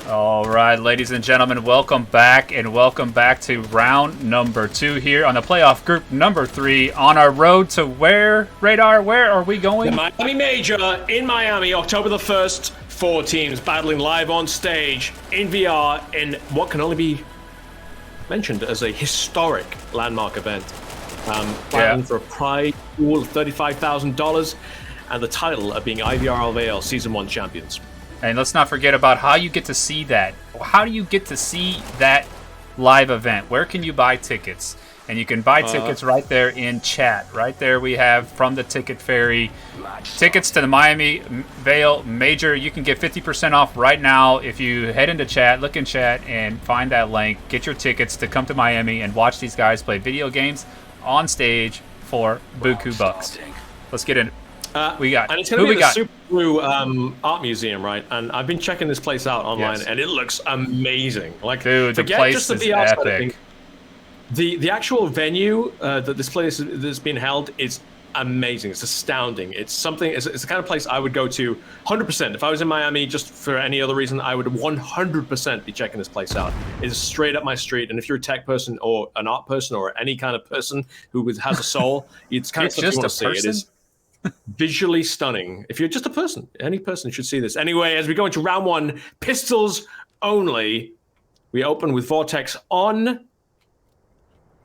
All right, ladies and gentlemen, welcome back to round number 2 here on the playoff group number 3 on our road to where, Radar, where are we going? The Miami Major in Miami, October the 1st. 4 teams battling live on stage in VR in what can only be mentioned as a historic landmark event. Battling for a prize pool of $35,000 and the title of being IVRL Vail Season 1 champions. And let's not forget about how you get to see that. How do you get to see that live event? Where can you buy tickets? And you can buy tickets right there in chat. Right there we have from the Ticket Ferry tickets to the Miami Vail Major. You can get 50% off right now if you head into chat, look in chat, and find that link. Get your tickets to come to Miami and watch these guys play video games on stage for buku bucks. Let's get in. We got. And it's going to be the Super Blue Art Museum, right? And I've been checking this place out online, and it looks amazing. Like, dude, the place just the VR is epic. The actual venue that this place that's been held is amazing. It's astounding. It's something. It's the kind of place I would go to 100%. If I was in Miami, just for any other reason, I would 100% be checking this place out. It's straight up my street. And if you're a tech person or an art person or any kind of person who has a soul, it's kind of stuff you want to see. It is visually stunning. If you're just a person, any person should see this. Anyway, as we go into round 1, pistols only, we open with Vortex on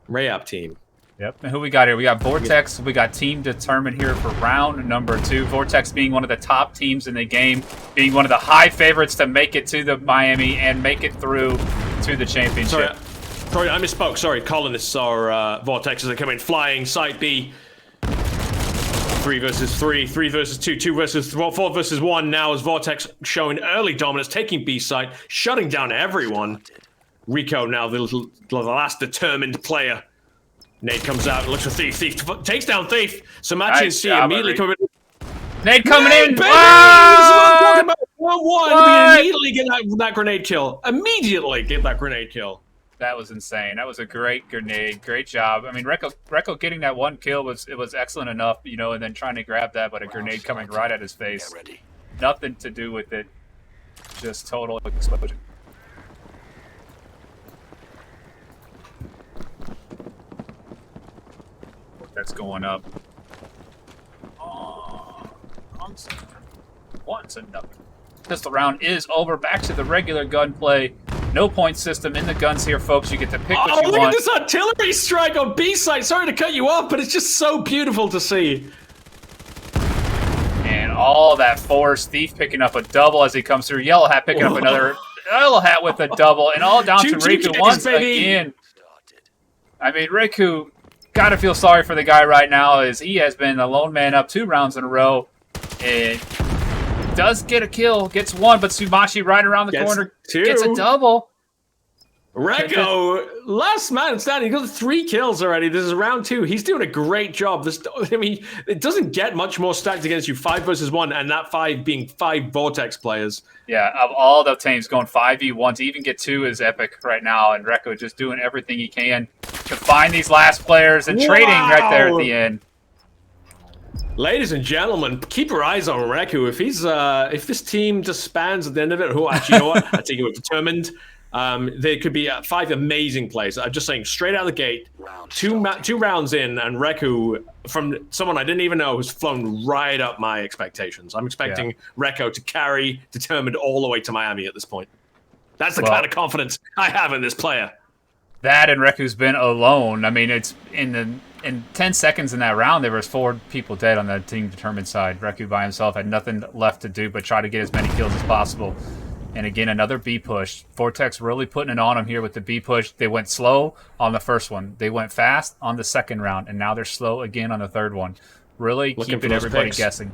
Rayap team. Yep. And who we got here? We got Vortex. We got Team Determined here for round number 2. Vortex being one of the top teams in the game, being one of the high favorites to make it to the Miami and make it through to the championship. Sorry, I misspoke. Sorry, colonists are Vortex as they come in flying. Site B. 3 versus 3, 3 versus 2, 2 versus 4 versus 1. Now as Vortex showing early dominance, taking B site, shutting down everyone. Rico now the last determined player. Nate comes out, looks for Thief. Thief takes down Thief. So Match and C immediately coming in. Nate coming in. Baby! Wow! 1-1. We immediately get that grenade kill. Immediately get that grenade kill. That was insane. That was a great grenade. Great job. I mean, Recco getting that 1 kill was excellent enough, you know, and then trying to grab that, but a grenade coming right at his face. Nothing to do with it. Just total explosion. That's going up. Once another. Pistol round is over. Back to the regular gunplay. No point system in the guns here, folks. You get to pick what you want. Oh, look at this artillery strike on B site. Sorry to cut you off, but it's just so beautiful to see. And all that force. Thief picking up a double as he comes through. Yellow Hat picking up another Yellow Hat with a double. And all down to Riku once again. I mean, Riku, gotta feel sorry for the guy right now as he has been the lone man up 2 rounds in a row. And does get a kill, gets 1, but Sumachi right around the corner gets a double. Recco, last man standing, he got 3 kills already. This is round 2. He's doing a great job. I mean, it doesn't get much more stacked against you. 5 versus 1, and that 5 being 5 Vortex players. Yeah, of all the teams going 5v1 to even get 2 is epic right now, and Recco just doing everything he can to find these last players and trading right there at the end. Ladies and gentlemen, keep your eyes on Recco. If this team disbands at the end of it, actually, you know what? I think it was determined. There could be 5 amazing plays. I'm just saying, straight out of the gate, two rounds in, and Recco, from someone I didn't even know, has flown right up my expectations. I'm expecting Recco to carry Determined all the way to Miami at this point. That's the kind of confidence I have in this player. That and Recco's been alone. I mean, it's in 10 seconds in that round, there was 4 people dead on the Team Determined side. Recco by himself had nothing left to do but try to get as many kills as possible. And again, another B push. Vortex really putting it on him here with the B push. They went slow on the first one. They went fast on the second round, and now they're slow again on the third one. Really keeping everybody guessing.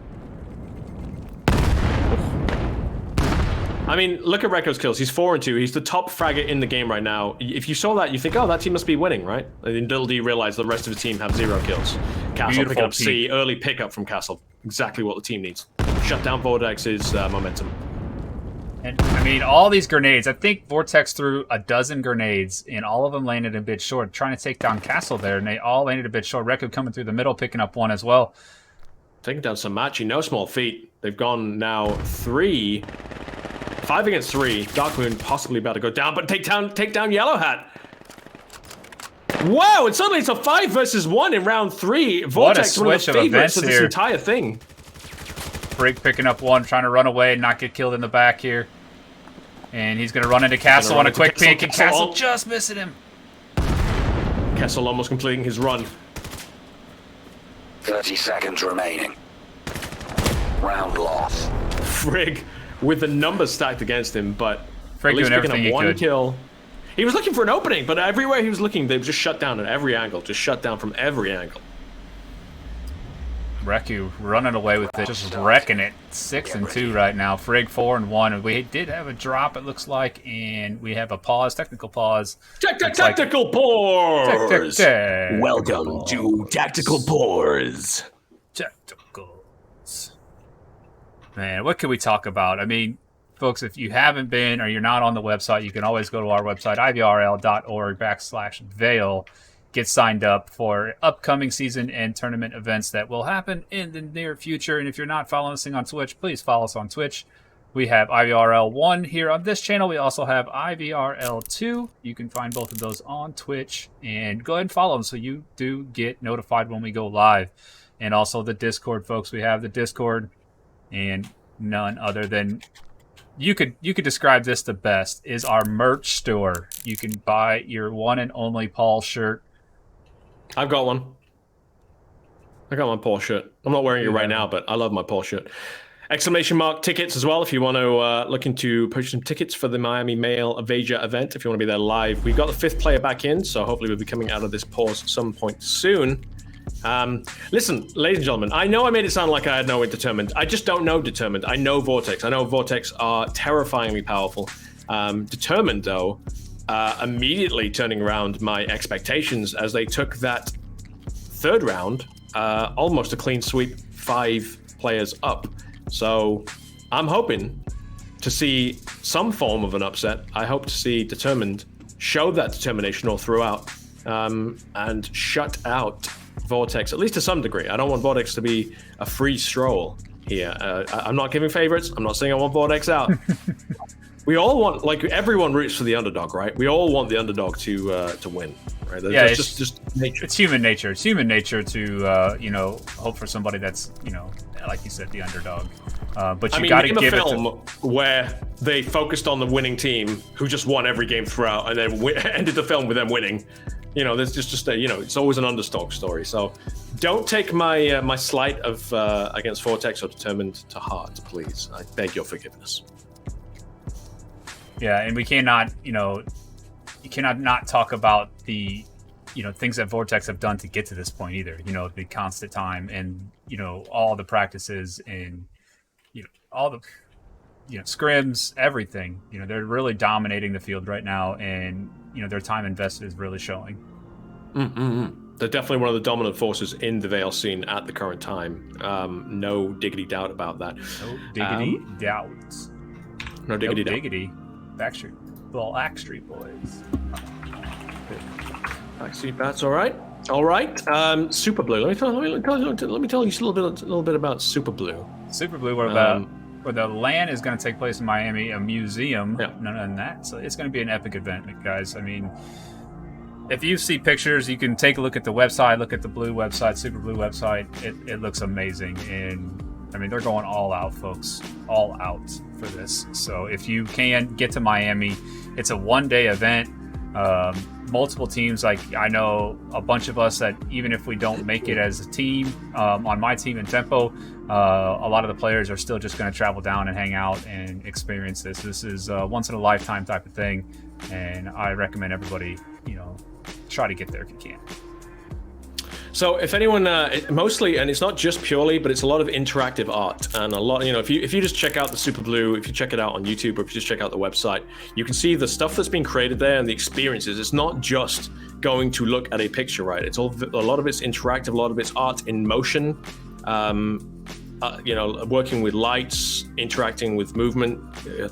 I mean, look at Recco's kills. He's 4-2. He's the top fragger in the game right now. If you saw that, you think, oh, that team must be winning, right? And then little do you realize the rest of the team have 0 kills. Castle picking up C. Early pickup from Castle. Exactly what the team needs. Shut down Vortex's momentum. And, I mean, all these grenades, I think Vortex threw a dozen grenades, and all of them landed a bit short, trying to take down Castle there, and they all landed a bit short. Recco coming through the middle, picking up 1 as well. Taking down Samachi, no small feat. They've gone now 3 5 against 3. Dark Moon possibly about to go down, but take down Yellow Hat. Wow, and suddenly it's a 5 versus 1 in round 3. Vortex, one of the favorites of this entire thing. Brig picking up one, trying to run away and not get killed in the back here. And he's going to run into Castle on a quick peek, and Castle just missing him. Castle almost completing his run. 30 seconds remaining. Round lost. Frigg with the numbers stacked against him, but Frigg at least doing picking everything up he one could. kill. He was looking for an opening, but everywhere he was looking, they were just shut down at every angle. Just shut down from every angle. Reku running away with it, just wrecking it. 6 and 2 right now. Frigg 4 and 1. And we did have a drop, it looks like, and we have a pause, technical pause. Tactical pause. Welcome to Tactical Pause. Tacticals. Man, what can we talk about? I mean, folks, if you haven't been or you're not on the website, you can always go to our website, ivrl.org/Vail. Get signed up for upcoming season and tournament events that will happen in the near future. And if you're not following us on Twitch, please follow us on Twitch. We have IVRL1 here on this channel. We also have IVRL2. You can find both of those on Twitch. And go ahead and follow them so you do get notified when we go live. And also the Discord, folks. We have the Discord, and none other than... You could describe this the best, is our merch store. You can buy your one and only Paul shirt. I've got one. I got my Paul shirt. I'm not wearing it right now, but I love my Paul shirt. Exclamation mark tickets as well if you want to look into purchase some tickets for the Miami Mail Avasia event if you want to be there live. We've got the 5th player back in, so hopefully we'll be coming out of this pause at some point soon. Listen, ladies and gentlemen, I know I made it sound like I had no Determined. I just don't know Determined. I know Vortex. I know Vortex are terrifyingly powerful. Determined, though, immediately turning around my expectations as they took that 3rd round, almost a clean sweep, 5 players up. So I'm hoping to see some form of an upset. I hope to see Determined show that determination all throughout and shut out Vortex, at least to some degree. I don't want Vortex to be a free stroll here. I'm not giving favorites. I'm not saying I want Vortex out. We all want, like, everyone roots for the underdog, right? We all want the underdog to win, right? Yeah, it's just nature. It's human nature. It's human nature to, hope for somebody that's, like you said, the underdog. But you got to give it to... name a film where they focused on the winning team who just won every game throughout and then ended the film with them winning. There's just a, it's always an underdog story. So don't take my my slight of against Vortex or Determined to heart, please. I beg your forgiveness. Yeah, and we cannot, you cannot not talk about the, things that Vortex have done to get to this point either. The constant time and, all the practices and, all the, scrims, everything. They're really dominating the field right now, and, their time invested is really showing. They're definitely one of the dominant forces in the Vail scene at the current time. No diggity doubt about that. No diggity doubts. No diggity doubt. Diggity. Backstreet Boys. Backstreet, that's all right. All right. Super Blue. Let me tell you just a little bit about Super Blue. Super Blue, where the LAN is going to take place in Miami, a museum. Yeah. None of that. So it's going to be an epic event, guys. I mean, if you see pictures, you can take a look at the website. Look at the Blue website, Super Blue website. It looks amazing, and I mean, they're going all out, folks. All out for this. So if you can get to Miami, it's a one-day event. Multiple teams. Like, I know a bunch of us that even if we don't make it as a team, on my team in Tempo, a lot of the players are still just going to travel down and hang out and experience this. This is a once-in-a-lifetime type of thing, and I recommend everybody, try to get there if you can. So if anyone, mostly, and it's not just purely, but it's a lot of interactive art and a lot, if you just check out the Super Blue, if you check it out on YouTube or if you just check out the website, you can see the stuff that's been created there and the experiences. It's not just going to look at a picture, right? It's a lot of it's interactive, a lot of it's art in motion, working with lights, interacting with movement,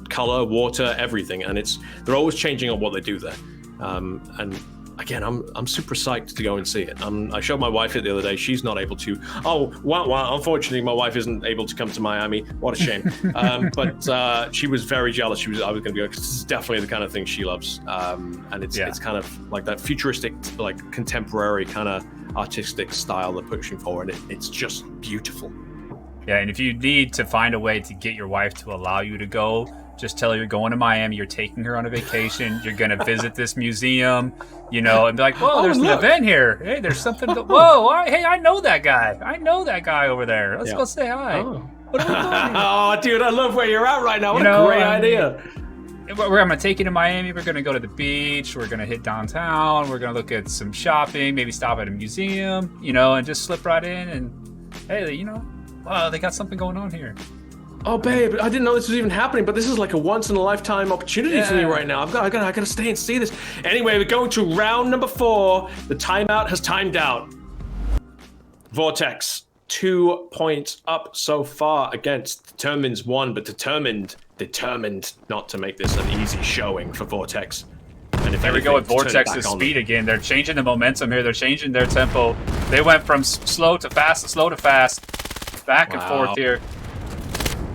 color, water, everything. And they're always changing on what they do there. And again, I'm super psyched to go and see it. I showed my wife it the other day. She's not able to. Oh, wow. Unfortunately, my wife isn't able to come to Miami. What a shame. But she was very jealous. I was going to go because this is definitely the kind of thing she loves. And it's kind of like that futuristic, like contemporary kind of artistic style they're pushing forward. It's just beautiful. Yeah, and if you need to find a way to get your wife to allow you to go, just tell her you're going to Miami, you're taking her on a vacation, you're going to visit this museum, and be like, whoa, there's an event here. Hey, there's something. Hey, I know that guy. I know that guy over there. Let's go say hi. Oh. What are we doing? Oh, dude, I love where you're at right now. What a great idea. We're going to take you to Miami. We're going to go to the beach. We're going to hit downtown. We're going to look at some shopping, maybe stop at a museum, and just slip right in. And, hey, wow, they got something going on here. Oh, babe, I didn't know this was even happening, but this is like a once-in-a-lifetime opportunity for me right now. I gotta stay and see this. Anyway, we're going to round number 4. The timeout has timed out. Vortex, 2 points up so far against Determined's 1, but determined not to make this an easy showing for Vortex. And if there we go with Vortex's speed again. They're changing the momentum here. They're changing their tempo. They went from slow to fast, back and forth here.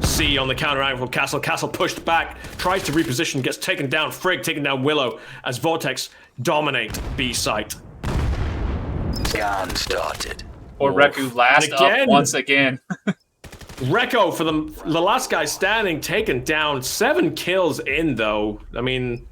C on the counter angle from Castle. Castle pushed back, tries to reposition, gets taken down. Frigg taking down Willow as Vortex dominate B site. Scan started. Or Reku last up once again. Reko for the last guy standing, taken down. 7 kills in though. I mean,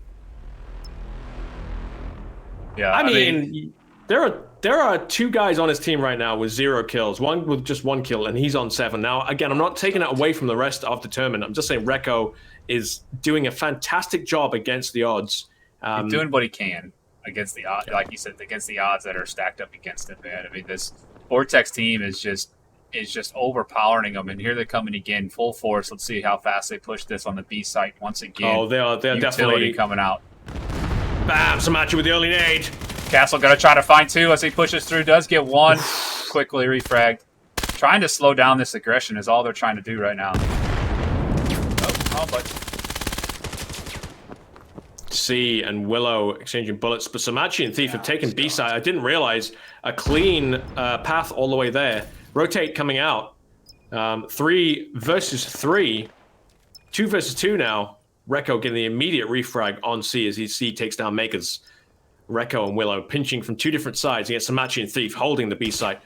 yeah. I mean, there are 2 guys on his team right now with 0 kills. One with just 1 kill, and he's on 7. Now, again, I'm not taking it away from the rest of Determined. I'm just saying Reko is doing a fantastic job against the odds. He's doing what he can against the odds, like you said, against the odds that are stacked up against him, man. I mean, this Vortex team is just overpowering them, and here they're coming again, full force. Let's see how fast they push this on the B site once again. Oh, they're definitely coming out. Bam! Samachi with the early nade. Castle gonna try to find 2 as he pushes through. Does get 1. Quickly refragged. Trying to slow down this aggression is all they're trying to do right now. But C and Willow exchanging bullets, but Samachi and Thief have taken B side. I didn't realize a clean path all the way there. Rotate coming out. 3 versus 3. 2 versus 2 now. Reko getting the immediate refrag on C as C takes down Makers. Reko and Willow pinching from 2 different sides against Samachi and Thief holding the B site.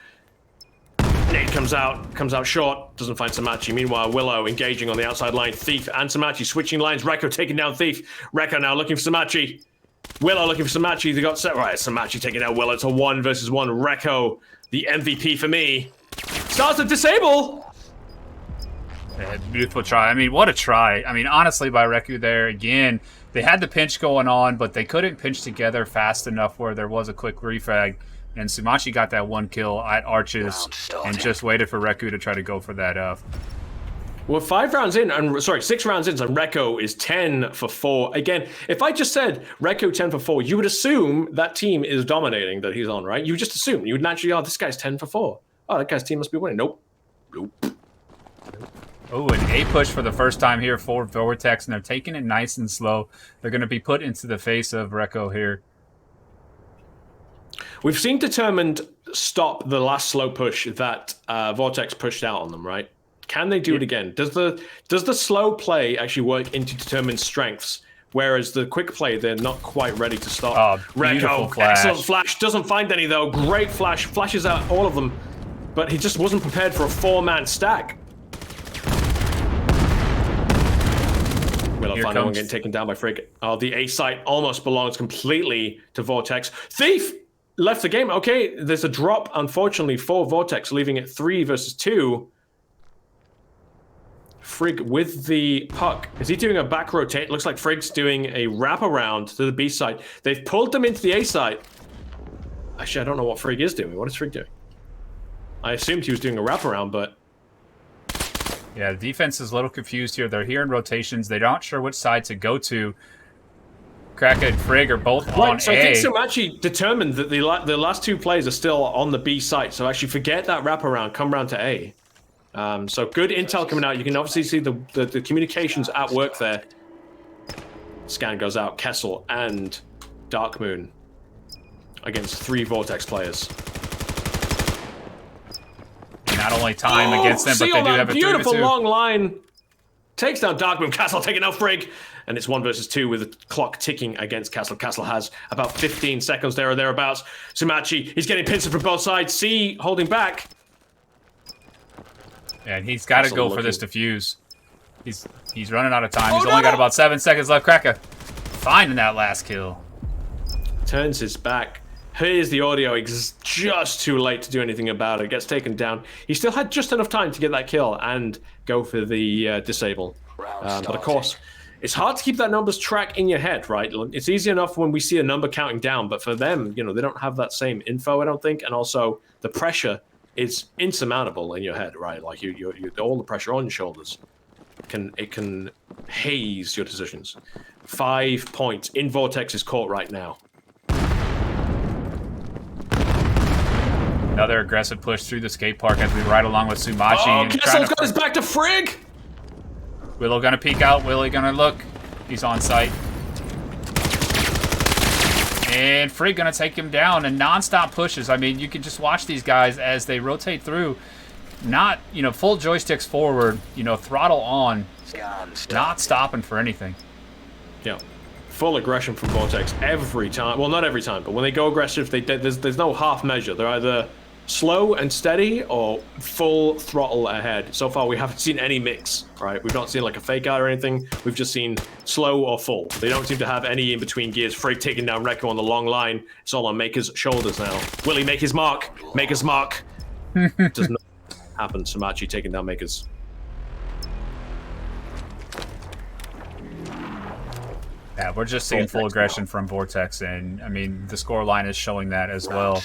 Nate comes out short, doesn't find Samachi. Meanwhile, Willow engaging on the outside line. Thief and Samachi switching lines. Reko taking down Thief. Reko now looking for Samachi. Willow looking for Samachi. They got set right. Samachi taking down Willow. It's a 1 versus 1. Reko, the MVP for me, starts to disable. Yeah, beautiful try. I mean, what a try. I mean, honestly, by Reku there again. They had the pinch going on, but they couldn't pinch together fast enough where there was a quick refrag. And Sumachi got that 1 kill at Arches and just waited for Reku to try to go for that. Well, 6 rounds in, and Reko is 10 for 4. Again, if I just said Reko 10 for 4, you would assume that team is dominating that he's on, right? You would just assume. You would naturally, this guy's 10 for 4. Oh, that guy's team must be winning. Nope. Oh, an A push for the first time here for Vortex, and they're taking it nice and slow. They're going to be put into the face of Reko here. We've seen Determined stop the last slow push that Vortex pushed out on them, right? Can they do it again? Does the slow play actually work into Determined's strengths, whereas the quick play, they're not quite ready to stop? Reko, excellent flash. Doesn't find any, though. Great flash. Flashes out all of them, but he just wasn't prepared for a 4-man stack. Willow finally getting taken down by Frigg. Oh, the A site almost belongs completely to Vortex. Thief left the game. Okay, there's a drop, unfortunately, for Vortex, leaving it 3 versus 2. Frigg with the puck. Is he doing a back rotate? Looks like Frigg's doing a wraparound to the B side. They've pulled them into the A side. Actually, I don't know what Frigg is doing. What is Frigg doing? I assumed he was doing a wraparound, but... Yeah, the defense is a little confused here. They're here in rotations. They're not sure which side to go to. Kraka and Frigg are both on so A. I think so actually determined that the last 2 players are still on the B site. So actually forget that wraparound. Come round to A. So good intel coming out. You can obviously see the communications at work there. Scan goes out. Kessel and Dark Moon against 3 Vortex players. Not only time against them, but they do have a 3v2. Beautiful long line. Takes down Darkmoon. Castle taking out Frigg. And it's 1 versus 2 with the clock ticking against Castle. Castle has about 15 seconds there or thereabouts. Sumachi, he's getting pinched from both sides. C holding back. Yeah, and he's got to go for this defuse. He's running out of time. He's only got about 7 seconds left. Cracker finding that last kill. Turns his back. Here's the audio. He's just too late to do anything about it. Gets taken down. He still had just enough time to get that kill and go for the disable. But of course, it's hard to keep that numbers track in your head, right? It's easy enough when we see a number counting down, but for them, you know, they don't have that same info, I don't think. And also, the pressure is insurmountable in your head, right? Like you all the pressure on your shoulders can haze your decisions. 5 points in Vortex's court right now. Another aggressive push through the skate park as we ride along with Sumachi. Oh, Kessel's got his back to Frigg! Willow gonna peek out. Willie gonna look. He's on site. And Frigg gonna take him down and non-stop pushes. I mean, you can just watch these guys as they rotate through. Not, you know, full joysticks forward, you know, throttle on. Not stopping for anything. Yeah. Full aggression from Vortex every time. Well, not every time, but when they go aggressive, there's no half measure. They're either slow and steady or full throttle ahead. So far, we haven't seen any mix, right? We've not seen like a fake out or anything. We've just seen slow or full. They don't seem to have any in-between gears. Frigg taking down Rekko on the long line. It's all on Maker's shoulders now. Will he make his mark? Maker's mark. Does not happen. Sumachi taking down Maker's. Yeah, we're just seeing full aggression from Vortex, and I mean the score line is showing that as well.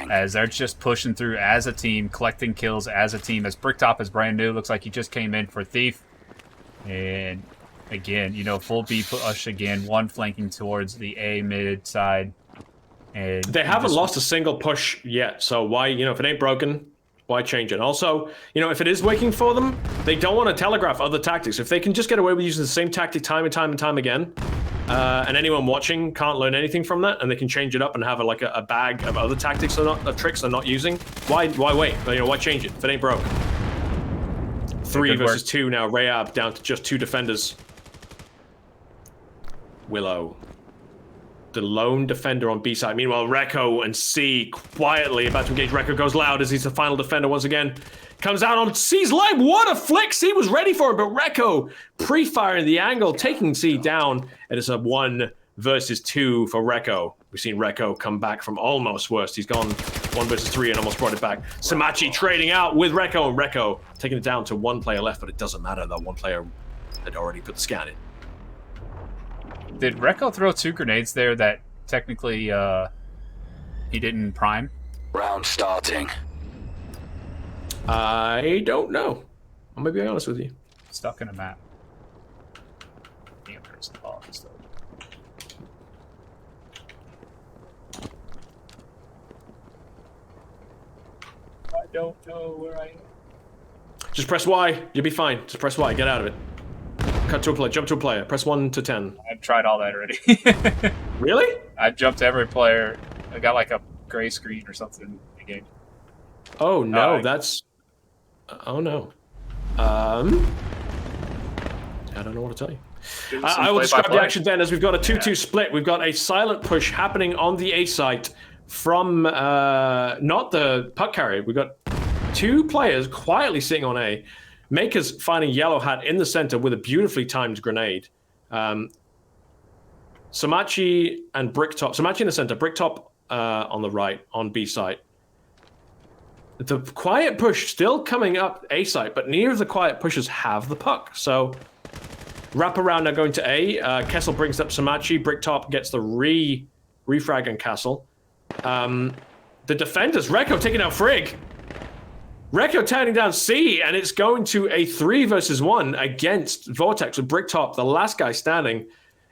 As they're just pushing through as a team, collecting kills as a team. As Bricktop is brand new, looks like he just came in for Thief, and again, you know, full B push again. One flanking towards the A mid side, and they haven't lost a single push yet. So why, you know, if it ain't broken, why change it? Also, you know, if it is working for them, they don't want to telegraph other tactics. If they can just get away with using the same tactic time and time again. And anyone watching can't learn anything from that, and they can change it up and have a bag of other tactics or tricks they're not using. Why wait? You know, why change it if it ain't broke? 3 versus 2 now. Rayab down to just 2 defenders. Willow, the lone defender on B side. Meanwhile, Rekko and C quietly about to engage. Rekko goes loud as he's the final defender once again. Comes out on C's leg. What a flick! C was ready for it, but Rekko pre-firing the angle, taking C down. It is a 1 versus 2 for Rekko. We've seen Rekko come back from almost worst. He's gone 1 versus 3 and almost brought it back. Sumachi trading out with Rekko, and Rekko taking it down to 1 player left, but it doesn't matter. That 1 player had already put the scan in. Did Rekko throw 2 grenades there that technically he didn't prime? Round starting. I don't know. I'm gonna be honest with you. Stuck in a map. Damn, there's the ball. I don't know where I am. Just press Y. You'll be fine. Just press Y. Get out of it. Cut to a player. Jump to a player. Press 1 to 10. I've tried all that already. Really? I've jumped every player. I got like a gray screen or something in the game. Oh no, that's. Oh no. I don't know what to tell you. I will describe the action then as we've got a 2-2 split. We've got a silent push happening on the A site from not the puck carrier. We've got 2 players quietly sitting on A. Maker's finding Yellow Hat in the center with a beautifully timed grenade. Sumachi and Bricktop. Sumachi in the center, Bricktop on the right on B site. The quiet push still coming up A site, but neither of the quiet pushes have the puck. So wrap around now going to A. Kessel brings up Sumachi. Bricktop gets the refrag on Castle. The defenders, Rekko taking out Frigg. Rekko turning down C, and it's going to a 3 versus 1 against Vortex with Bricktop, the last guy standing.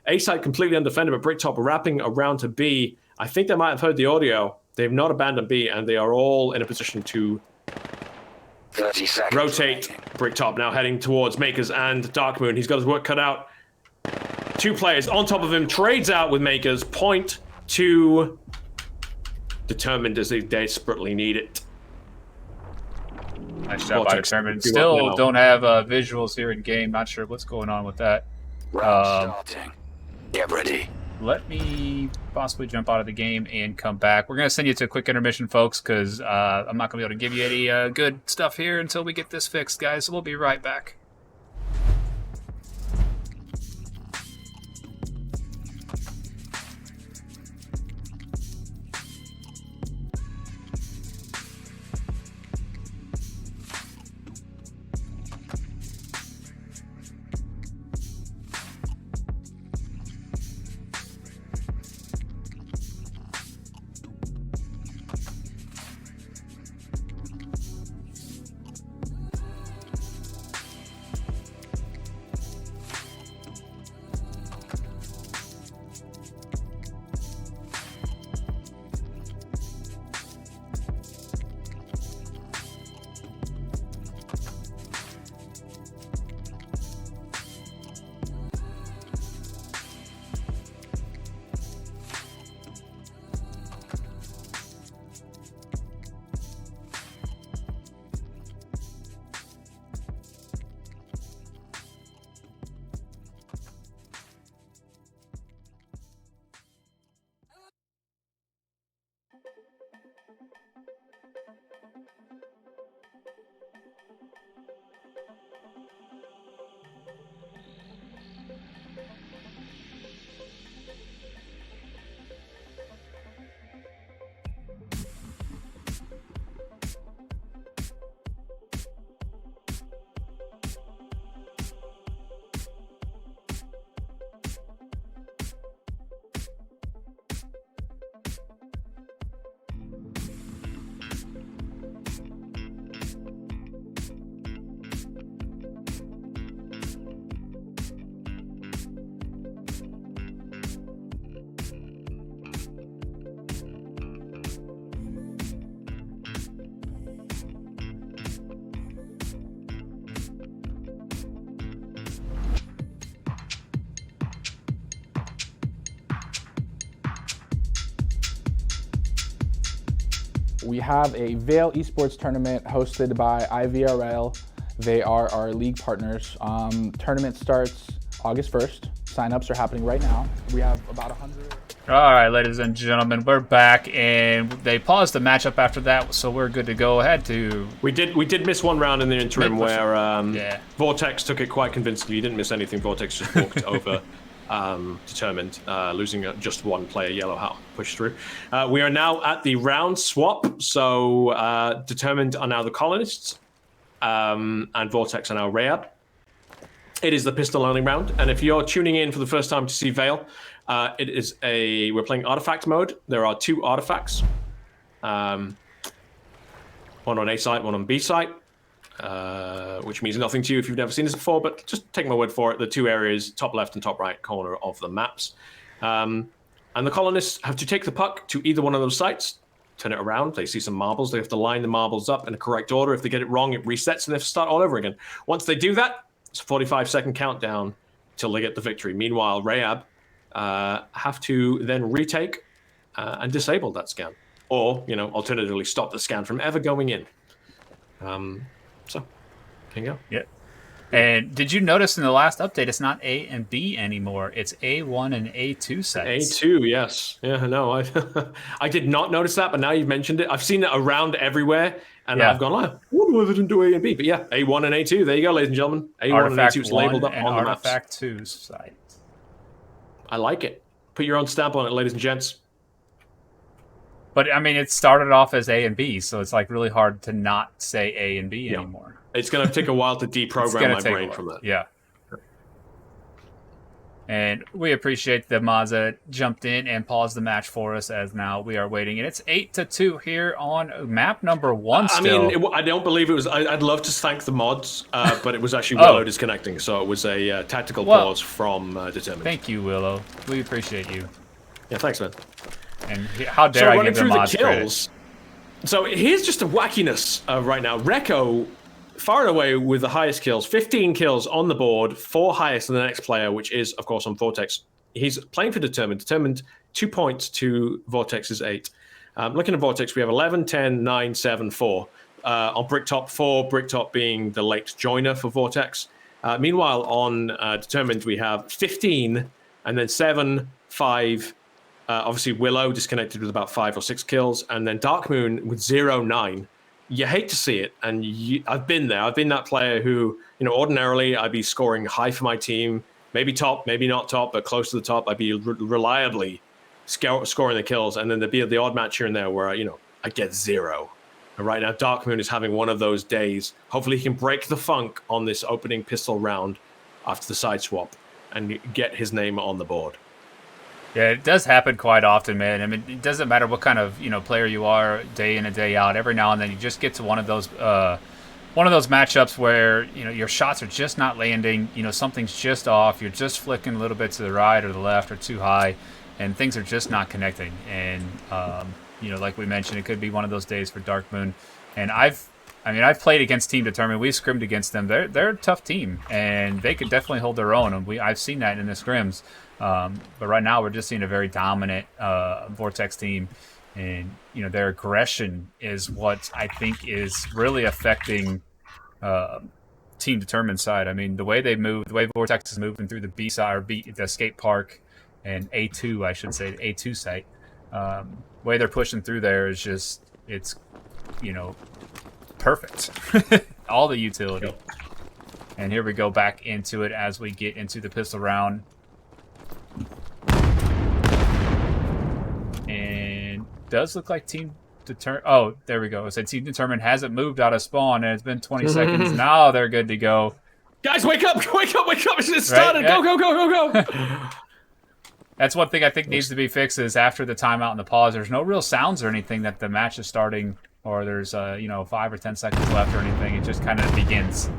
A site completely undefended, but Bricktop wrapping around to B. I think they might have heard the audio. They've not abandoned B, and they are all in a position to 30 seconds rotate. remaining. Bricktop now heading towards Makers and Darkmoon. He's got his work cut out. 2 players on top of him, trades out with Makers. Point to Determined as they desperately need it. Nice job by Vortex, Determined. do what Still now? don't have visuals here in game. Not sure what's going on with that. Round starting. Get ready. Let me possibly jump out of the game and come back. We're going to send you to a quick intermission, folks, because I'm not going to be able to give you any good stuff here until we get this fixed, guys. So we'll be right back. We have a Vail esports tournament hosted by IVRL. They are our league partners. Tournament starts August 1st. Sign-ups are happening right now. We have about 100. All right, ladies and gentlemen, we're back, and they paused the matchup after that, so we're good to go ahead to... We did miss one round in the interim where yeah. Vortex took it quite convincingly. You didn't miss anything. Vortex just walked over Determined, losing just one player. Yellow hat pushed through. We are now at the round swap, so Determined are now the colonists, and Vortex are now Rayab. It is the pistol only round, and if you're tuning in for the first time to see Vail, we're playing artifact mode. There are two artifacts, one on A site, one on B site, which means nothing to you if you've never seen this before, but just take my word for it. The two areas, top left and top right corner of the maps. And the colonists have to take the puck to either one of those sites, turn it around. They see some marbles. They have to line the marbles up in the correct order. If they get it wrong, it resets and they have to start all over again. Once they do that, it's a 45-second countdown till they get the victory. Meanwhile, Rayab have to then retake and disable that scan, or alternatively stop the scan from ever going in. So there you go. Yeah. And did you notice in the last update it's not A and B anymore? It's A1 and A2 sites. A2, yes. Yeah, no, I did not notice that, but now you've mentioned it. I've seen it around everywhere, and I've gone, I wonder why they didn't do A and B. But yeah, A1 and A2. There you go, ladies and gentlemen. A1 Artifact and A2 is labeled up and on the maps. Artifact 2 site. I like it. Put your own stamp on it, ladies and gents. But I mean, it started off as A and B, so it's like really hard to not say A and B anymore. It's going to take a while to deprogram my brain from that. Yeah. And we appreciate the mods that jumped in and paused the match for us, as now we are waiting. And it's 8-2 here on map number 1 still. I mean, I don't believe it was... I'd love to thank the mods, but it was actually Willow disconnecting, so it was a tactical pause from Determined. Thank you, Willow. We appreciate you. Yeah, thanks, man. And how dare I give the mods kills. Credit. So here's just a wackiness right now. Rekko, far and away with the highest kills, 15 kills on the board, 4 highest than the next player, which is, of course, on Vortex. He's playing for Determined. Determined 2 points to Vortex's 8. Looking at Vortex, we have 11, 10, 9, 7, 4. On Bricktop, 4, Bricktop being the late joiner for Vortex. Meanwhile, on Determined, we have 15, and then 7, 5. Obviously, Willow disconnected with about 5 or 6 kills, and then Dark Moon with 0, 9. You hate to see it, and I've been there. I've been that player who, ordinarily I'd be scoring high for my team, maybe top, maybe not top, but close to the top. I'd be reliably scoring the kills, and then there'd be the odd match here and there where, I get 0. And right now, Dark Moon is having one of those days. Hopefully he can break the funk on this opening pistol round after the side swap and get his name on the board. Yeah, it does happen quite often, man. I mean, it doesn't matter what kind of player you are, day in and day out. Every now and then, you just get to one of those matchups where your shots are just not landing. Something's just off. You're just flicking a little bit to the right or the left or too high, and things are just not connecting. And like we mentioned, it could be one of those days for Dark Moon. And I've played against Team Determined. We've scrimmed against them. They're a tough team, and they could definitely hold their own. And I've seen that in the scrims. But right now, we're just seeing a very dominant Vortex team, and their aggression is what I think is really affecting Team Determined side. I mean, the way they move, the way Vortex is moving through the B side or the skate park and A2, I should say, the A2 site. The way they're pushing through there is just it's perfect. All the utility. Yep. And here we go back into it as we get into the pistol round. And does look like Team Determined. Oh, there we go. I said Team Determined hasn't moved out of spawn, and it's been 20 seconds. Now they're good to go. Guys, wake up! Wake up! Wake up! It's just started. Right? Go! That's one thing I think needs to be fixed is after the timeout and the pause, there's no real sounds or anything that the match is starting, or there's 5 or 10 seconds left or anything. It just kind of begins.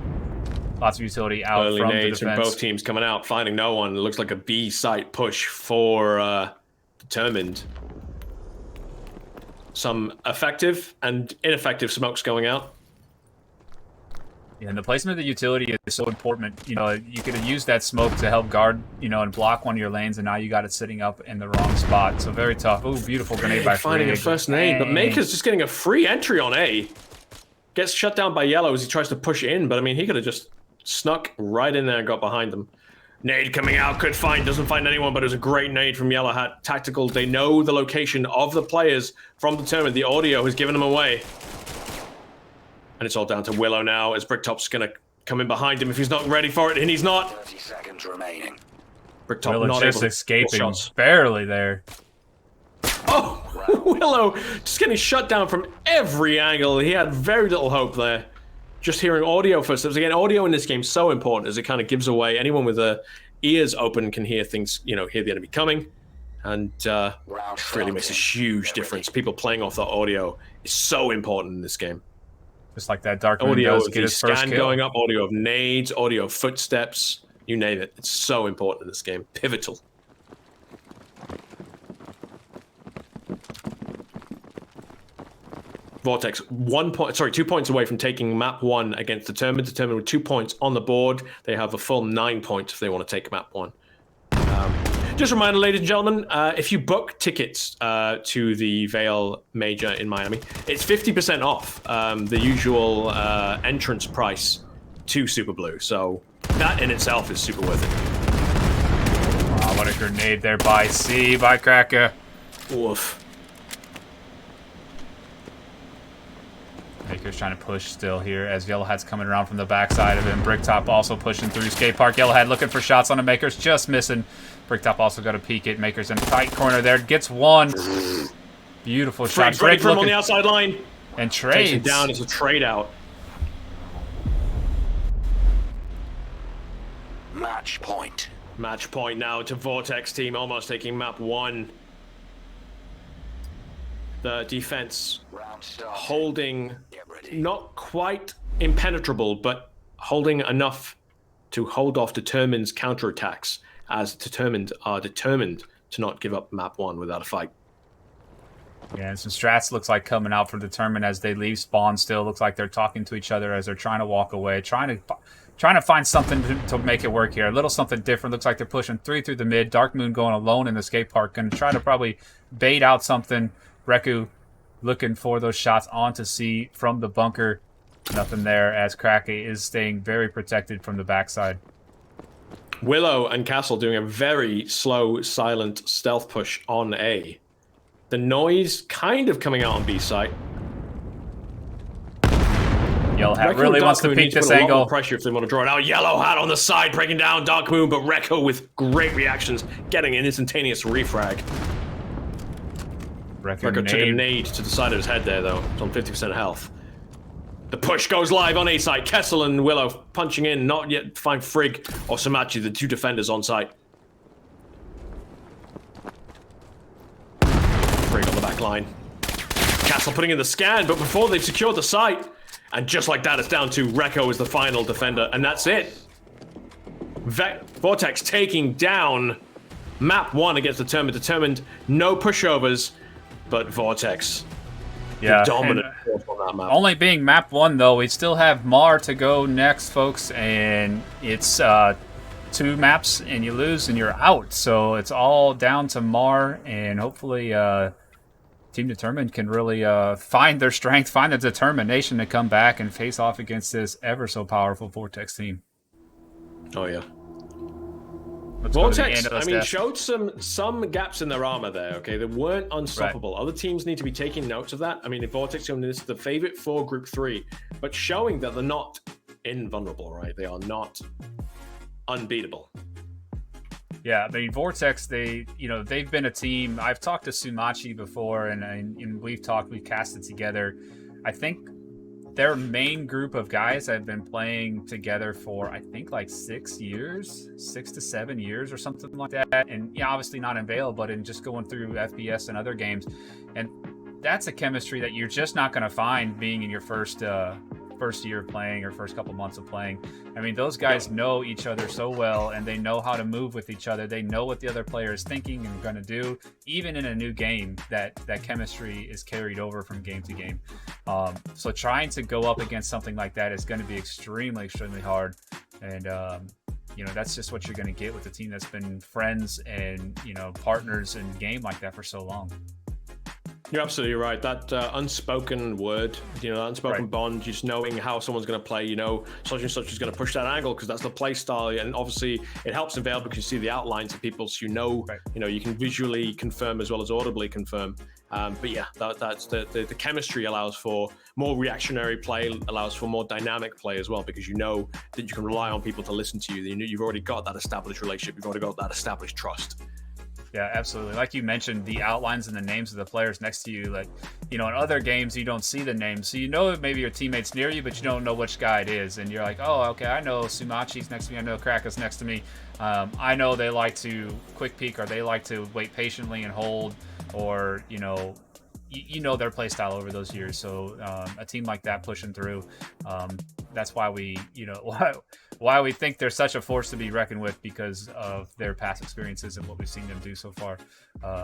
Lots of utility out early from nades the defense. From both teams coming out, finding no one. It looks like a B site push for Determined. Some effective and ineffective smokes going out. Yeah, and the placement of the utility is so important. You could have used that smoke to help guard, and block one of your lanes, and now you got it sitting up in the wrong spot. So very tough. Ooh, beautiful grenade by finding a first nade, but Maker's just getting a free entry on A. Gets shut down by Yellow as he tries to push in, but I mean, he could have just snuck right in there and got behind them. Nade coming out, doesn't find anyone, but it was a great nade from Yellow Hat. Tactical, they know the location of the players from Determined. The audio has given them away. And it's all down to Willow now, as Bricktop's going to come in behind him if he's not ready for it, and he's not. 30 seconds remaining. Bricktop Willow not just able escaping, barely there. Oh, Willow just getting shut down from every angle. He had very little hope there. Just hearing audio footsteps. Again, audio in this game is so important as it kind of gives away. Anyone with their ears open can hear things, hear the enemy coming. And really makes a huge difference. People playing off that audio is so important in this game. Just like that Dark Moon audio does of get the his first scan kill. Going up, audio of nades, audio of footsteps, you name it. It's so important in this game. Pivotal. Vortex 2 points away from taking map 1 against Determined. Determined with 2 points on the board. They have a full 9 points if they want to take map 1. Just a reminder, ladies and gentlemen, if you book tickets to the Vail Major in Miami, it's 50% off the usual entrance price to Super Blue. So that in itself is super worth it. Wow, what a grenade there by C, by Cracker. Woof. Maker's trying to push still here as Yellow Hat's coming around from the backside of him. Bricktop also pushing through skate park. Yellow Hat looking for shots on the Maker's, just missing. Bricktop also got to peek it. Maker's in a tight corner there. Gets one. Beautiful shot. Ready for him on the outside line. And trades. Takes him down as a trade out. Match point. Match point now to Vortex team, almost taking map 1. The defense holding, not quite impenetrable, but holding enough to hold off Determined's counterattacks, as Determined are determined to not give up map 1 without a fight. Yeah, and some strats looks like coming out for Determined as they leave spawn still. Looks like they're talking to each other as they're trying to walk away, trying to find something to make it work here. A little something different. Looks like they're pushing 3 through the mid. Dark Moon going alone in the skate park. Going to try to probably bait out something. Reku looking for those shots onto C from the bunker. Nothing there, as Krake is staying very protected from the backside. Willow and Castle doing a very slow, silent stealth push on A. The noise kind of coming out on B site. Yellow Hat really wants to peek this angle. Pressure if they want to draw it out. Yellow Hat on the side, breaking down Dark Moon, but Rekko with great reactions, getting an instantaneous refrag. Rekko took a nade to the side of his head there, though. It's on 50% health. The push goes live on A side. Kessel and Willow punching in, not yet to find Frigg or Samachi, the two defenders on site. Frigg on the back line. Castle putting in the scan, but before they've secured the site. And just like that, it's down to Rekko as the final defender, and that's it. Vortex taking down map 1 against Determined. No pushovers, but Vortex. Yeah, dominant force on that map. Only being map 1, though, we still have Mar to go next, folks, and it's 2 maps, and you lose, and you're out. So it's all down to Mar, and hopefully Team Determined can really find their strength, find the determination to come back and face off against this ever so powerful Vortex team. Oh, yeah. Vortex, I mean, showed some gaps in their armor there, okay? They weren't unstoppable. Right. Other teams need to be taking notes of that. I mean, Vortex is the favorite for Group 3, but showing that they're not invulnerable, right? They are not unbeatable. Yeah, I mean, Vortex, they've been a team. I've talked to Sumachi before, and we've casted together. I think their main group of guys have been playing together for, I think, like 6 to 7 years or something like that. And yeah, obviously not in Vail, but in just going through FPS and other games. And that's a chemistry that you're just not going to find being in your first year of playing or first couple months of playing. I mean, those guys know each other so well, and they know how to move with each other. They know what the other player is thinking and going to do. Even in a new game, that chemistry is carried over from game to game. So trying to go up against something like that is going to be extremely, extremely hard. And that's just what you're going to get with a team that's been friends and partners in game like that for so long. You're absolutely right. That unspoken word, that unspoken bond, just knowing how someone's going to play, such and such is going to push that angle because that's the play style. And obviously it helps in Vail because you see the outlines of people, so you can visually confirm as well as audibly confirm. But yeah, that's the chemistry allows for more reactionary play, allows for more dynamic play as well, because you know that you can rely on people to listen to you. You've already got that established relationship. You've already got that established trust. Yeah, absolutely. Like you mentioned, the outlines and the names of the players next to you, like, in other games, you don't see the names. So maybe your teammate's near you, but you don't know which guy it is. And you're like, oh, okay, I know Sumachi's next to me. I know Krake's next to me. I know they like to quick peek, or they like to wait patiently and hold, or, their play style over those years. So a team like that pushing through, that's why why we think they're such a force to be reckoned with, because of their past experiences and what we've seen them do so far.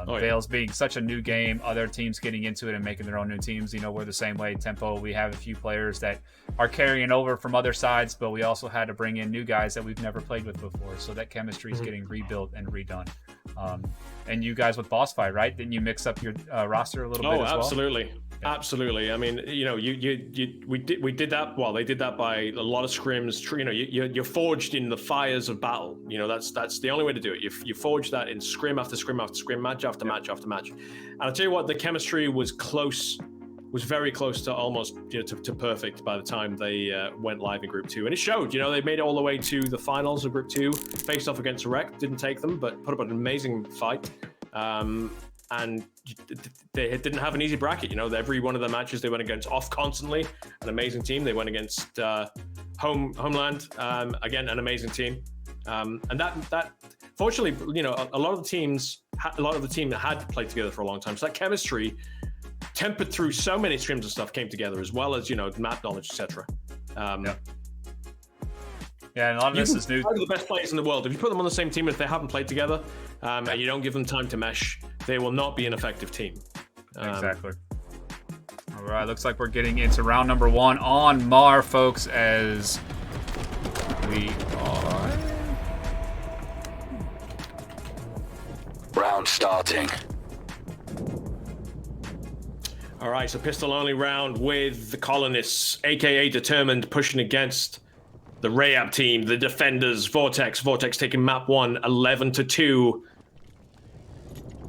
Vail's being such a new game, other teams getting into it and making their own new teams. We're the same way. Tempo, we have a few players that are carrying over from other sides, but we also had to bring in new guys that we've never played with before. So that chemistry is getting rebuilt and redone. And you guys with Boss Fight, right? Didn't you mix up your roster a little bit as well? Oh, absolutely. Yeah. Absolutely. I mean, we did that. Well, they did that by a lot of scrims. You're forged in the fires of battle. That's the only way to do it. You forge that in scrim after scrim after scrim, match after match after match. And I'll tell you what, the chemistry was very close to almost to perfect by the time they went live in Group 2. And it showed. They made it all the way to the finals of Group 2, faced off against Rec, didn't take them, but put up an amazing fight. And they didn't have an easy bracket. Every one of the matches they went against off constantly, an amazing team. They went against Homeland, again, an amazing team. And that fortunately, a lot of the team had played together for a long time. So that chemistry, tempered through so many streams of stuff, came together, as well as map knowledge, etc. Yeah, and a lot of this is new. The best players in the world. If you put them on the same team, if they haven't played together, and you don't give them time to mesh, they will not be an effective team. Exactly. All right, looks like we're getting into round number 1 on Mar, folks, as we are. Round starting. All right, so pistol-only round with the colonists, aka Determined, pushing against the Rayab team, the defenders, Vortex. Vortex taking map 1, 11-2.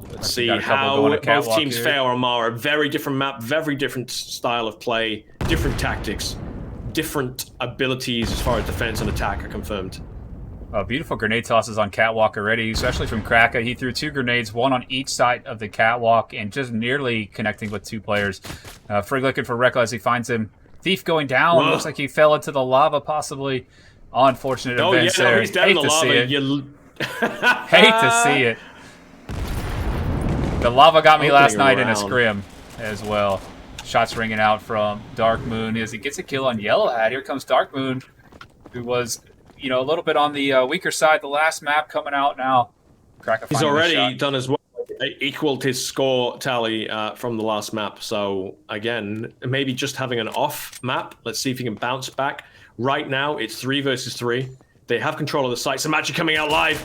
Let's see how both teams fare on Mara. Very different map, very different style of play, different tactics, different abilities as far as defense and attack are confirmed. Beautiful grenade tosses on catwalk already, especially from Kraka. He threw 2 grenades, one on each side of the catwalk, and just nearly connecting with 2 players. Frigg looking for Rekka as he finds him. Thief going down. Whoa. Looks like he fell into the lava, possibly. Unfortunate events there. He's down in the lava. Hate to see it. The lava got me last night in a scrim as well. Shots ringing out from Dark Moon as he gets a kill on Yellow Hat. Here comes Dark Moon, who was, you know, a little bit on the weaker side the last map, coming out now. He's already done as well. Equaled his score tally from the last map. So again, maybe just having an off map. Let's see if he can bounce back. Right now, it's 3 versus 3. They have control of the site. Samachi coming out live.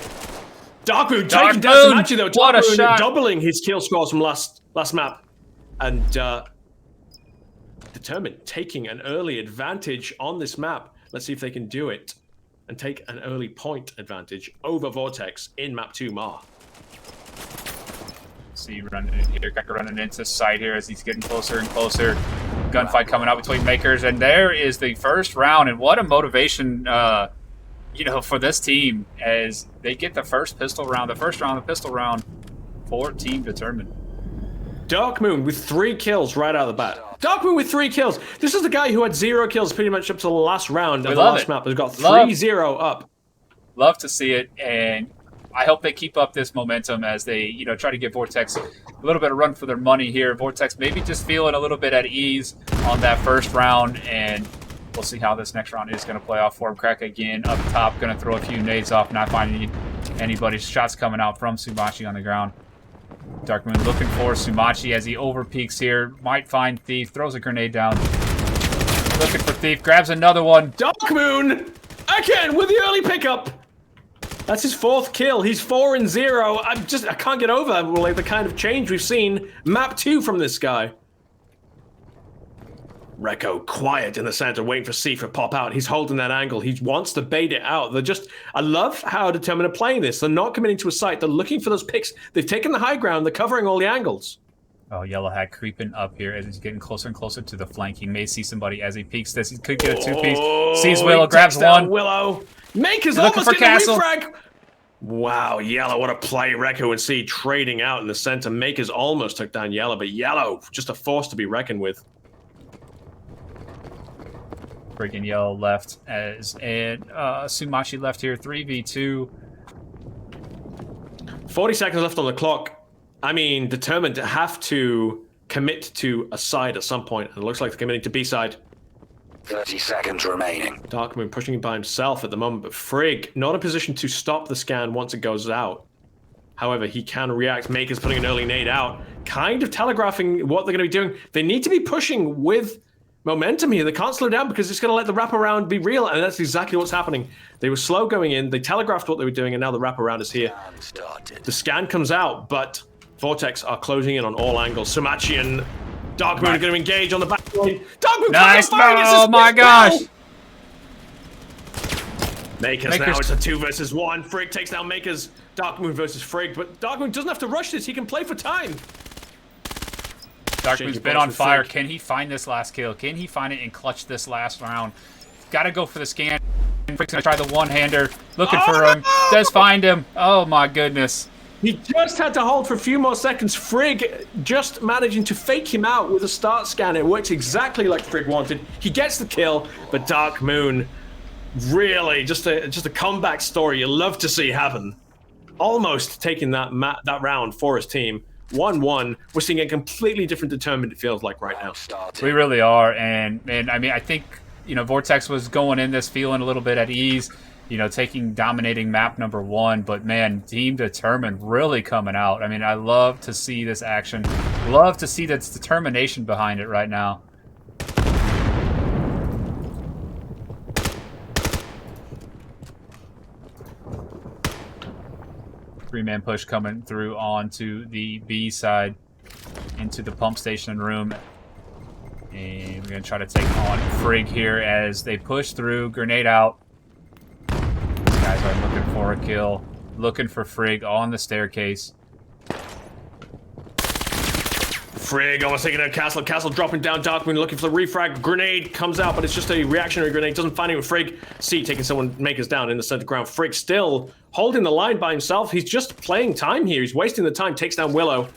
Dark Moon taking down Samachi though. What a shot! Doubling his kill scores from last map, and Determined taking an early advantage on this map. Let's see if they can do it and take an early point advantage over Vortex in map 2 Mar. See running here, Kraka running into sight here as he's getting closer and closer. Gunfight coming out between Makers, and there is the first round. And what a motivation, you know, for this team as they get the first pistol round, the first round of the pistol round for Team Determined. Dark Moon with 3 kills right out of the bat. Dark Moon with 3 kills. This is the guy who had 0 kills pretty much up to the last round of the last map. Has got 3-0 up. Love to see it, and I hope they keep up this momentum as they, you know, try to give Vortex a little bit of run for their money here. Vortex maybe just feeling a little bit at ease on that first round, and we'll see how this next round is going to play off for him. Crack again up top, going to throw a few nades off, not finding anybody's shots coming out from Sumachi on the ground. Dark Moon looking for Sumachi as he overpeaks here. Might find Thief, throws a grenade down. Looking for Thief, grabs another one. Dark Moon again with the early pickup. That's his 4th kill. He's 4-0. I can't get over like the kind of change we've seen map 2 from this guy. Rekko quiet in the center, waiting for C to pop out. He's holding that angle. He wants to bait it out. I love how Determined are playing this. They're not committing to a site. They're looking for those picks. They've taken the high ground. They're covering all the angles. Oh, Yellow Hat creeping up here as he's getting closer and closer to the flank. He may see somebody as he peeks this. He could get a 2-piece. Sees Willow, grabs one. Willow. Maker's almost getting a refrag. Wow, Yellow, what a play. Rekko and C trading out in the center. Makers almost took down Yellow, but Yellow, just a force to be reckoned with. Freaking Yellow left and Sumachi left here. 3v2. 40 seconds left on the clock. I mean, Determined to have to commit to a side at some point, and it looks like they're committing to B side. 30 seconds remaining. Dark Moon pushing him by himself at the moment, but Frigg not in a position to stop the scan once it goes out. However, he can react. Maker's putting an early nade out, kind of telegraphing what they're going to be doing. They need to be pushing with momentum here. They can't slow down because it's going to let the wraparound be real, and that's exactly what's happening. They were slow going in, they telegraphed what they were doing, and now the wraparound is here. The scan comes out, but Vortex are closing in on all angles. Sumachi and Dark Moon are going to engage on the back line. Dark Moon, nice! Oh my gosh! Makers now, it's a 2 versus 1. Frigg takes down Makers. Dark Moon versus Frigg, but Dark Moon doesn't have to rush this. He can play for time. Dark Moon's been on fire. Can he find this last kill? Can he find it and clutch this last round? Got to go for the scan. Frigg's going to try the one-hander. Looking for him. Does find him. Oh my goodness. He just had to hold for a few more seconds. Frigg just managing to fake him out with a start scan. It works exactly like Frigg wanted. He gets the kill, but Dark Moon, really, just a comeback story you love to see happen. Almost taking that round for his team. 1-1. We're seeing a completely different Determined, it feels like right now. We really are, and I mean, I think, you know, Vortex was going in this feeling a little bit at ease, you know, dominating map number 1, but man, Team Determined really coming out. I mean, I love to see this action. Love to see this determination behind it right now. Three-man push coming through onto the B side, into the pump station room. And we're going to try to take on Frigg here as they push through. Grenade out. These guys are looking for a kill. Looking for Frigg on the staircase. Frigg almost taking out Castle. Castle dropping down. Darkmoon looking for the refrag. Grenade comes out, but it's just a reactionary grenade. Doesn't find anyone. Frigg, C taking someone makers down in the center ground. Frigg still holding the line by himself. He's just playing time here. He's wasting the time. Takes down Willow.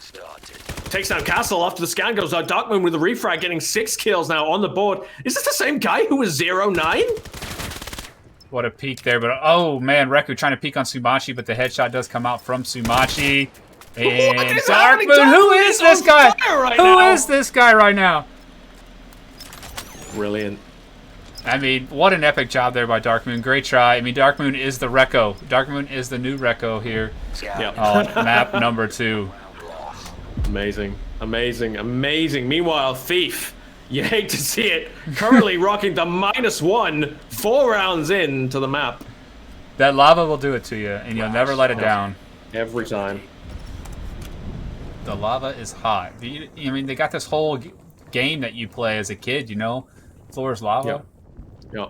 Takes down Castle after the scan goes out. Darkmoon with the refrag getting 6 kills now on the board. Is this the same guy who was 0-9? What a peek there, but oh man, Reku trying to peek on Sumachi, but the headshot does come out from Sumachi. And Darkmoon, who is this guy? Who is this guy right now? Brilliant. I mean, what an epic job there by Darkmoon. Great try. I mean, Darkmoon is the Rekko. Darkmoon is the new Rekko here on map number 2. Amazing. Amazing. Amazing. Meanwhile, Thief, you hate to see it, currently rocking the -1 4 rounds into the map. That lava will do it to you, and you'll never let it down. Every time. The lava is hot. I mean, they got this whole game that you play as a kid, you know? Floor is lava. Yeah.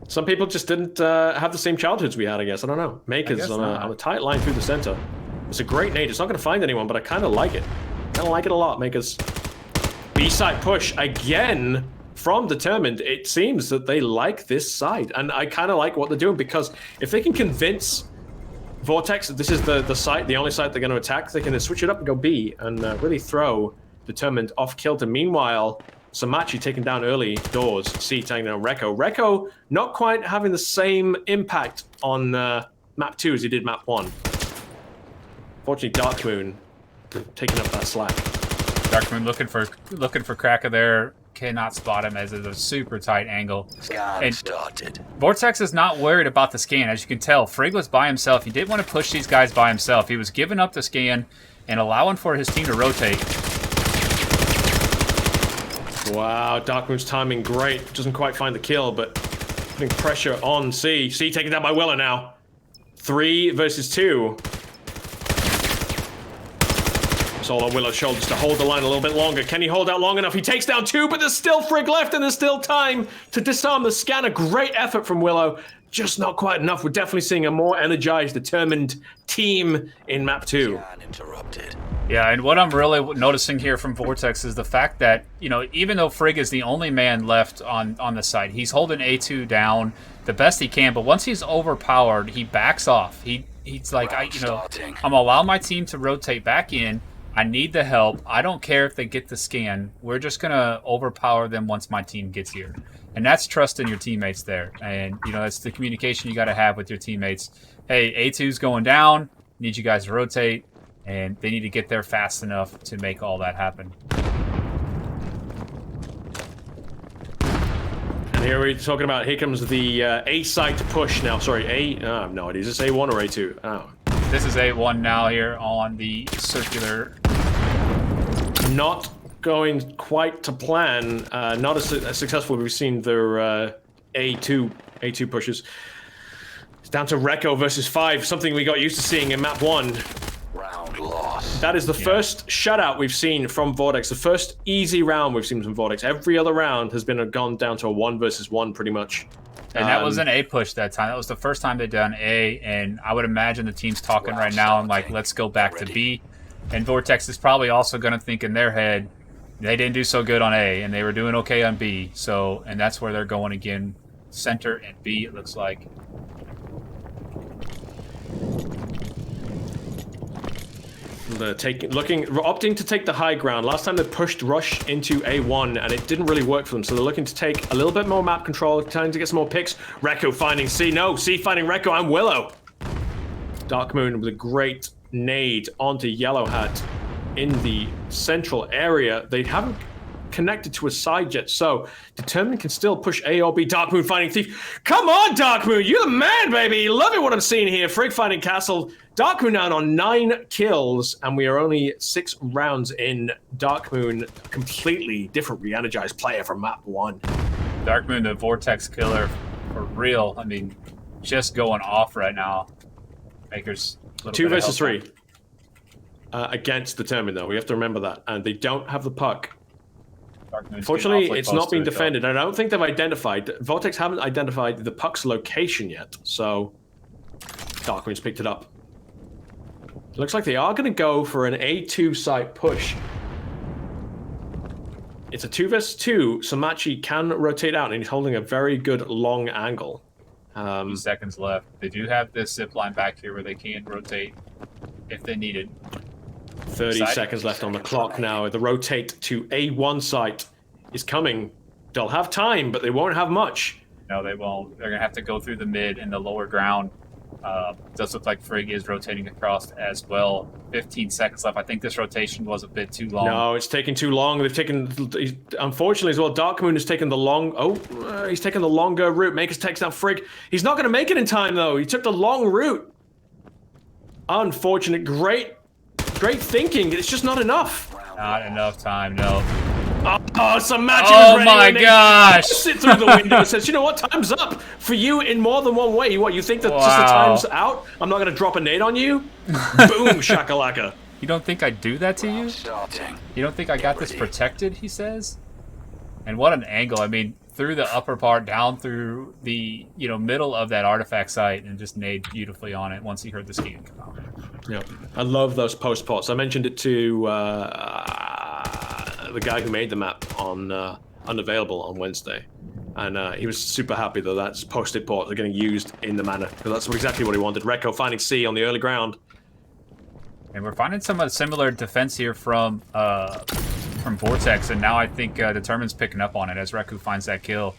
Some people just didn't have the same childhoods we had, I guess. I don't know. Makers on a tight line through the center. It's a great nade. It's not going to find anyone, but I kind of like it. I kind of like it a lot, Makers. B-side push again from Determined. It seems that they like this side, and I kind of like what they're doing, because if they can convince Vortex that this is the site, the only site they're going to attack, they can then switch it up and go B and really throw Determined off kilter. Meanwhile, Sumachi taken down early doors. C taking down Rekko. Rekko not quite having the same impact on map 2 as he did map 1. Fortunately, Darkmoon taking up that slack. Darkmoon looking for Kraka there. Cannot spot him as it's a super tight angle. Scan started. Vortex is not worried about the scan, as you can tell. Frigg was by himself. He didn't want to push these guys by himself. He was giving up the scan and allowing for his team to rotate. Wow, Darkmoon's timing great. Doesn't quite find the kill, but putting pressure on C. C taken down by Willow now. 3 versus 2. It's all on Willow's shoulders to hold the line a little bit longer. Can he hold out long enough? He takes down 2, but there's still Frigg left, and there's still time to disarm the scanner. Great effort from Willow. Just not quite enough. We're definitely seeing a more energized, determined team in map 2. Scan interrupted. Yeah, and what I'm really noticing here from Vortex is the fact that, you know, even though Frigg is the only man left on the site, he's holding A2 down the best he can, but once he's overpowered, he backs off. He's like, I'm going to allow my team to rotate back in. I need the help. I don't care if they get the scan. We're just going to overpower them once my team gets here. And that's trusting your teammates there. And, you know, that's the communication you got to have with your teammates. Hey, A2's going down. Need you guys to rotate. And they need to get there fast enough to make all that happen. And here we're talking about, here comes the A site push now. Sorry, I have no idea. Is this A1 or A2? Oh. This is A1 now here on the circular. Not going quite to plan. Not as successful as we've seen their A2 pushes. It's down to Rekko versus 5, something we got used to seeing in map 1. Round lost. That is the first shutout we've seen from Vortex. The first easy round we've seen from Vortex. Every other round has been gone down to a 1 versus 1 pretty much. And that was an A push that time. That was the first time they'd done A, and I would imagine the team's talking right now and like, let's go back to B. And Vortex is probably also going to think in their head, they didn't do so good on A, and they were doing okay on B. So, and that's where they're going again. Center and B, it looks like. Opting to take the high ground. Last time they pushed rush into A1 and it didn't really work for them, so they're looking to take a little bit more map control, trying to get some more picks. Rekko finding C. No, C finding Rekko and Willow. Darkmoon with a great nade onto Yellow Hat in the central area. They haven't connected to a side yet, so Determined can still push A or B. Darkmoon finding Thief. Come on, Darkmoon, you're the man, baby. Love it what I'm seeing here. Frigg finding Castle. Darkmoon down on 9 kills, and we are only 6 rounds in. Darkmoon, completely different re-energized player from map 1. Darkmoon, the Vortex killer, for real. I mean, just going off right now. Makers. 2 versus 3. against Determined, though. We have to remember that. And they don't have the puck. Darkmoon's Fortunately, getting awfully it's close not being to it, though. defended. And I don't think they've identified... Vortex haven't identified the puck's location yet. So, Darkmoon's picked it up. Looks like they are going to go for an A2 site push. It's a 2 vs 2. Samachi can rotate out, and he's holding a very good long angle. 2 seconds left. They do have this zip line back here where they can rotate if they need it. 30 Side. seconds left on the clock now. The rotate to A1 site is coming. They'll have time, but they won't have much. No, they won't. They're going to have to go through the mid and the lower ground. Does look like Frigg is rotating across as well. 15 seconds left. I think this rotation was a bit too long. No, it's taking too long. They've taken, unfortunately as well, Darkmoon has taken the long, he's taken the longer route. Makers takes down Frigg. He's not going to make it in time, though. He took the long route. Unfortunate. Great thinking. It's just not enough. Not enough time, no. Some matches. Oh ready my when they gosh! Sit through the window and says, you know what, time's up for you in more than one way. What, you think that just the Wow. time's out? I'm not going to drop a nade on you? Boom, shakalaka. You don't think I'd do that to you? Starting. You don't think I got this protected, he says? And what an angle. I mean, through the upper part, down through the, middle of that artifact site, and just nade beautifully on it once he heard the scan come out. Yeah, I love those post pots. I mentioned it to the guy who made the map on Unavailable on Wednesday, and he was super happy that that's posted ports are getting used in the manner, because that's exactly what he wanted. Rekko finding C on the early ground. And we're finding some similar defense here from Vortex, and now I think Determined's picking up on it as Reku finds that kill.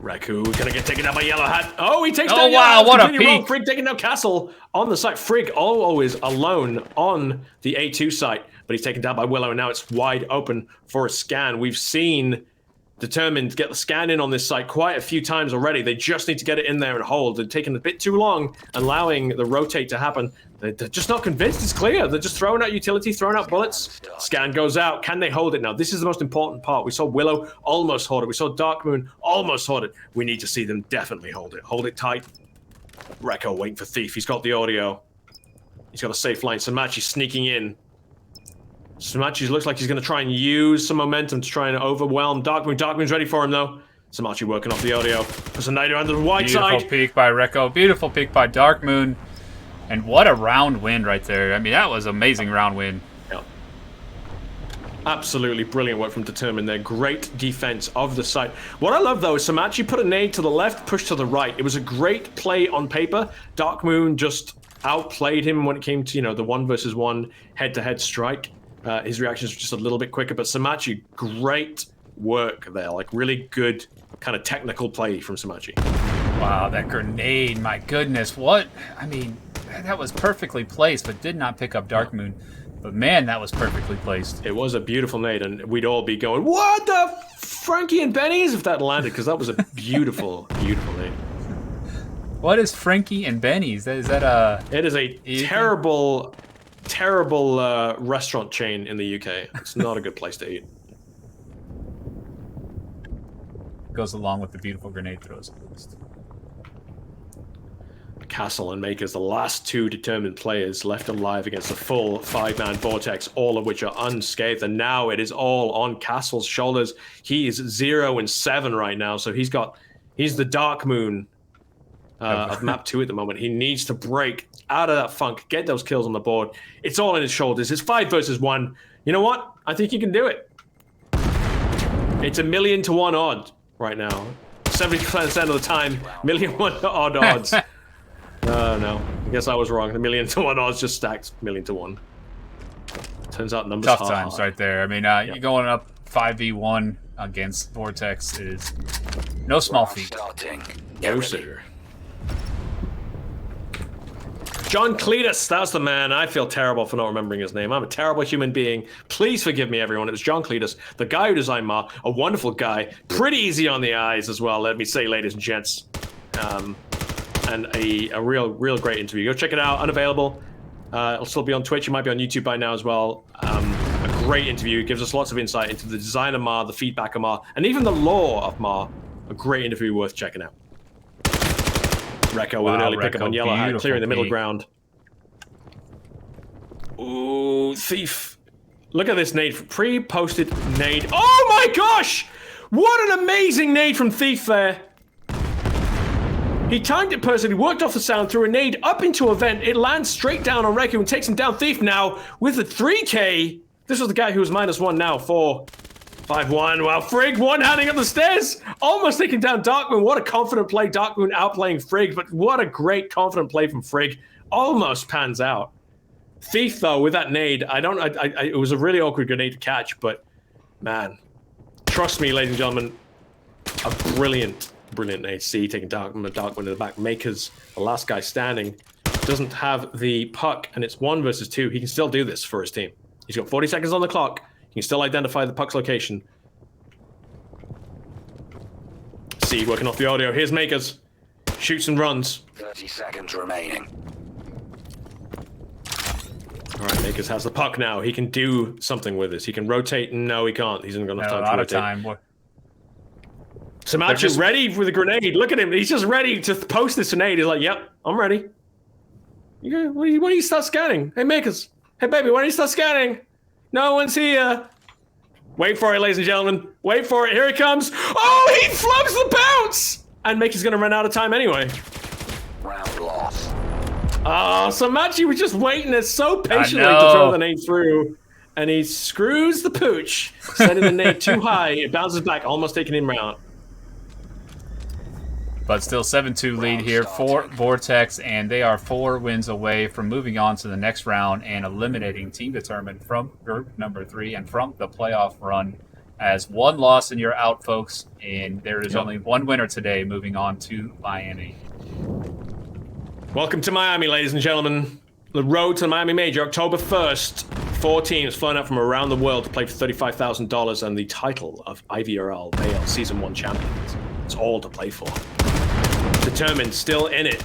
Reku gonna get taken down by Yellow Hat. Oh, he takes Oh, down wow, Yellow Hat. what a Completely wrong. peek. Frigg taking down Castle on the site. Frigg always alone on the A2 site, but he's taken down by Willow, and now it's wide open for a scan. We've seen Determined get the scan in on this site quite a few times already. They just need to get it in there and hold. They're taking a bit too long, allowing the rotate to happen. They're just not convinced it's clear. They're just throwing out utility, throwing out bullets. Scan goes out. Can they hold it now? This is the most important part. We saw Willow almost hold it. We saw Darkmoon almost hold it. We need to see them definitely hold it. Hold it tight. Rekko waiting for Thief. He's got the audio. He's got a safe line. Samachi sneaking in. Samachi looks like he's going to try and use some momentum to try and overwhelm Darkmoon. Darkmoon's ready for him, though. Samachi working off the audio. There's a Nighter on the wide Beautiful side. peek by Reku. Beautiful peek by Darkmoon. And what a round win right there. I mean, that was amazing round win. Yeah. Absolutely brilliant work from Determined there. Great defense of the site. What I love, though, is Samachi put a nade to the left, push to the right. It was a great play on paper. Darkmoon just outplayed him when it came to, the 1 versus 1 head-to-head strike. His reactions were just a little bit quicker, but Samachi, great work there. Like, really good kind of technical play from Samachi. Wow, that grenade, my goodness. What? I mean, that was perfectly placed, but did not pick up Darkmoon. But man, that was perfectly placed. It was a beautiful nade, and we'd all be going, what the Frankie and Benny's, if that landed, because that was a beautiful, beautiful nade. What is Frankie and Benny's? Is that a... It is a terrible restaurant chain in the UK. It's not a good place to eat. Goes along with the beautiful grenade throws. Castle and Makers, the last 2 Determined players left alive against a full 5-man Vortex, all of which are unscathed, and now it is all on Castle's shoulders. He is 0-7 right now, so he's the Darkmoon of map 2 at the moment. He needs to break out of that funk, get those kills on the board. It's all on his shoulders. It's 5 versus 1. You know what? I think he can do it. It's 1,000,000 to 1 odd right now. 70% of the time, 1,000,000 odd odds. No. I guess I was wrong. 1,000,000 to 1 odds just stacked 1,000,000 to 1. Turns out numbers Tough are times hard. right there. I mean, you're going up 5v1 against Vortex is no small feat. Starting. No, sir. John Cletus, that's the man. I feel terrible for not remembering his name. I'm a terrible human being. Please forgive me, everyone. It was John Cletus, the guy who designed Ma, a wonderful guy. Pretty easy on the eyes as well, let me say, ladies and gents. And a real great interview. Go check it out. Unavailable. It'll still be on Twitch. It might be on YouTube by now as well. A great interview. It gives us lots of insight into the design of Ma, the feedback of Ma, and even the lore of Ma. A great interview worth checking out. Recco with an early pickup on Yellow Hat, clearing the middle ground. Ooh, Thief. Look at this nade. Pre-posted nade. Oh my gosh! What an amazing nade from Thief there. He timed it perfectly, worked off the sound, threw a nade up into a vent. It lands straight down on Recco and takes him down. Thief now with the 3K. This was the guy who was -1 now. 4-5-1. Well, Frigg one-handing up the stairs. Almost taking down Darkmoon. What a confident play. Darkmoon outplaying Frigg, but what a great confident play from Frigg. Almost pans out. Thief, though, with that nade, it was a really awkward grenade to catch, but man, trust me, ladies and gentlemen, a brilliant nade. See, taking Darkmoon in the back. Makers, the last guy standing, doesn't have the puck, and it's 1 versus 2. He can still do this for his team. He's got 40 seconds on the clock. He can still identify the puck's location. See, working off the audio. Here's Makers. Shoots and runs. 30 seconds remaining. All right, Makers has the puck now. He can do something with this. He can rotate. No, he can't. He's not got enough time to rotate. Time. Samachi ready with a grenade. Look at him. He's just ready to post this grenade. He's like, yep, I'm ready. Why don't you start scanning? Hey, Makers. Hey, baby, why don't you start scanning? No one's here. Wait for it, ladies and gentlemen. Wait for it. Here it comes. Oh, he flubs the bounce! And Maker's going to run out of time anyway. Round lost. Oh, Samachi was just waiting there so patiently to throw the nade through. And he screws the pooch, sending the nade too high. It bounces back, almost taking him out. But still 7-2 lead here for Vortex, and they are 4 wins away from moving on to the next round and eliminating Team Determined from group number 3 and from the playoff run. As 1 loss and you're out, folks, and there is only 1 winner today moving on to Miami. Welcome to Miami, ladies and gentlemen. The road to the Miami Major, October 1st. 4 teams flown out from around the world to play for $35,000 and the title of IVRL Vail Season 1 champions. It's all to play for. Determined, still in it,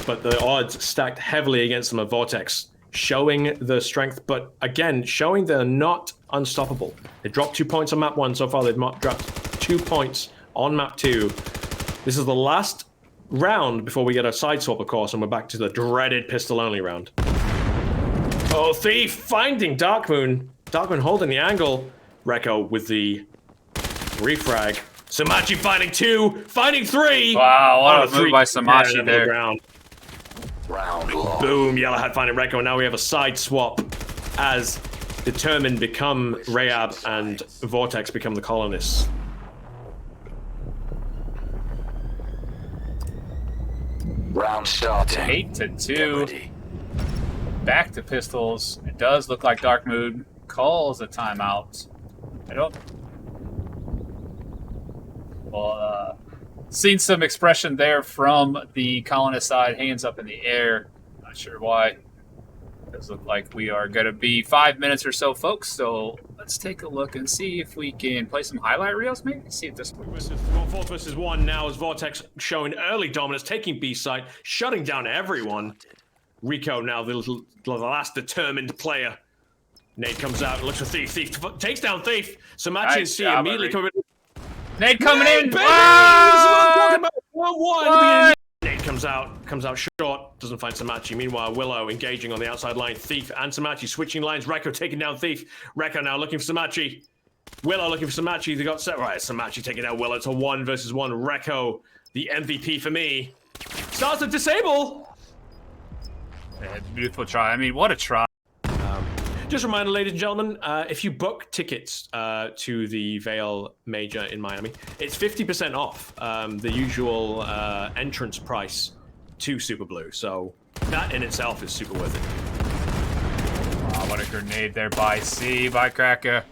but the odds stacked heavily against them at Vortex, showing the strength, but again, showing they're not unstoppable. They dropped 2 points on map 1 so far. They've dropped 2 points on map 2. This is the last round before we get a side swap, of course, and we're back to the dreaded pistol-only round. Oh, Thief finding Darkmoon. Darkmoon holding the angle. Recco with the refrag. Samachi finding 2, finding 3. Wow, what a move by Samachi there. Round lost. Boom, Yellow Hat finding Recco, and now we have a side swap as Determined become Rayab and Vortex become the colonists. Round starting. 8-2. Back to pistols. It does look like Darkmoon calls a timeout. Seen some expression there from the colonist side, hands up in the air. Not sure why. Does look like we are going to be 5 minutes or so, folks. So let's take a look and see if we can play some highlight reels, maybe. See if this works. 4 versus 1 now as Vortex showing early dominance, taking B side, shutting down everyone. Rico now the last determined player. Nate comes out, looks for Thief. Thief takes down Thief. Samachi and C immediately come in. Nate coming in. Baby! Wow! 1-1. Nate comes out short, doesn't find Samachi. Meanwhile, Willow engaging on the outside line. Thief and Samachi switching lines. Recco taking down Thief. Recco now looking for Samachi. Willow looking for Samachi. They got set right. Samachi taking out Willow. It's a 1 versus 1. Recco, the MVP for me, starts to disable. Yeah, beautiful try. I mean, what a try. Just a reminder, ladies and gentlemen, if you book tickets to the Vail Major in Miami, it's 50% off the usual entrance price to Super Blue. So that in itself is super worth it. Wow, what a grenade there by C, by Cracker.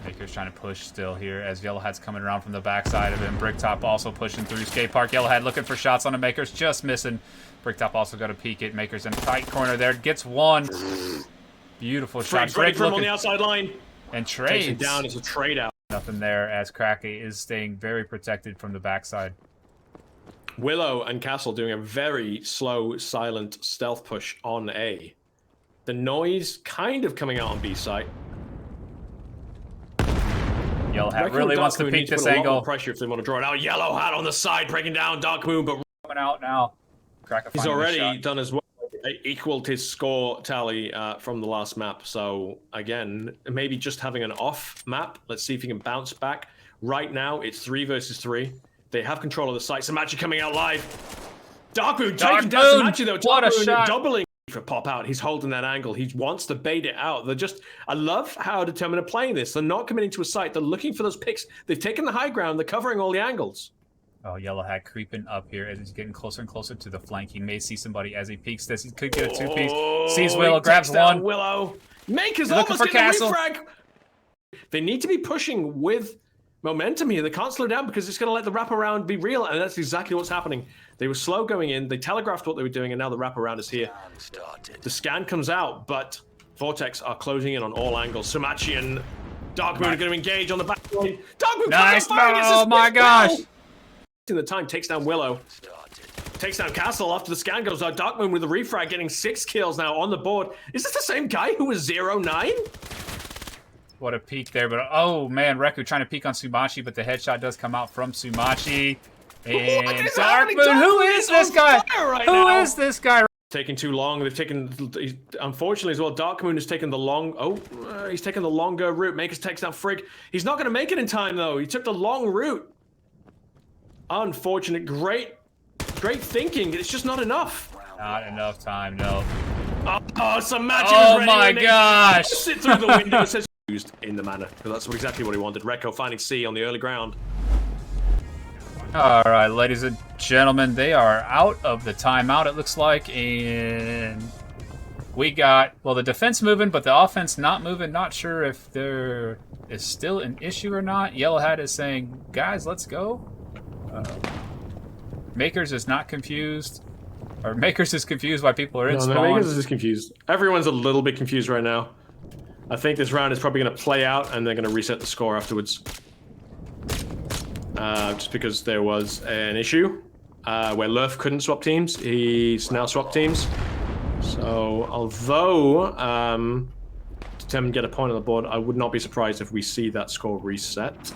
Maker's trying to push still here as Yellow Hat's coming around from the backside of him. Bricktop also pushing through skate park. Yellow Hat looking for shots on the Makers, just missing. Bricktop also got to peek it. Makers in a tight corner there. Gets 1. Beautiful shot. Great from on the outside line. And trades. Takes him down as a trade out. Nothing there as Cracky is staying very protected from the backside. Willow and Castle doing a very slow, silent stealth push on A. The noise kind of coming out on B site. Yellow Hat Reckon really Dark wants to Moon peek needs to this put a lot more angle. pressure if they want to draw it out. Yellow Hat on the side, breaking down Dark Moon, but Coming out now. Cracker he's finding the already shot. done as well. Equaled his score tally from the last map. So again, maybe just having an off map. Let's see if he can bounce back. Right now, it's 3 versus 3. They have control of the site. Samachi coming out live. Dark Moon taking down Samachi though. What a Dark Moon shot. doubling for pop out. He's holding that angle. He wants to bait it out. They're just, I love how Determined are playing this. They're not committing to a site. They're looking for those picks. They've taken the high ground. They're covering all the angles. Oh, Yellow Hat creeping up here as he's getting closer and closer to the flank. He may see somebody as he peeks this. He could get a two-piece. Sees Willow, grabs one. Willow. Maker's Looking almost for getting a Castle. refrag. They need to be pushing with momentum here. They can't slow down because it's going to let the wraparound be real, and that's exactly what's happening. They were slow going in. They telegraphed what they were doing, and now the wraparound is here. The scan comes out, but Vortex are closing in on all angles. Samachi and Dark Moon are going to engage on the back line. Dark Moon Nice. firing. It's Oh his my big gosh. bell. In the time, takes down Willow. Takes down Castle after the scan goes out. Dark Moon with the refrag getting 6 kills now on the board. Is this the same guy who was 0-9? What a peek there, but oh man, Reku trying to peek on Sumachi, but the headshot does come out from Sumachi. And What is Dark happening? Moon, Dark who Moon is is this on guy? fire right Who now. is this guy? Taking too long. They've taken, unfortunately as well, Dark Moon has taken the he's taken the longer route. Makers takes down Frigg. He's not going to make it in time though. He took the long route. Unfortunate. Great thinking. It's just not enough. Not enough time, no. Oh, some magic. Oh is ready my and they gosh. Sit through the window. It says used in the manner. That's exactly what he wanted. Rekko finding C on the early ground. All right, ladies and gentlemen, they are out of the timeout, it looks like, and we got, well, the defense moving, but the offense not moving. Not sure if there is still an issue or not. Yellow Hat is saying, guys, let's go. Makers is not confused, or Makers is confused why people are in spawn. No, Makers is just confused. Everyone's a little bit confused right now. I think this round is probably going to play out, and they're going to reset the score afterwards. Just because there was an issue where Lurf couldn't swap teams. He's now swapped teams. So, although Determined get a point on the board, I would not be surprised if we see that score reset.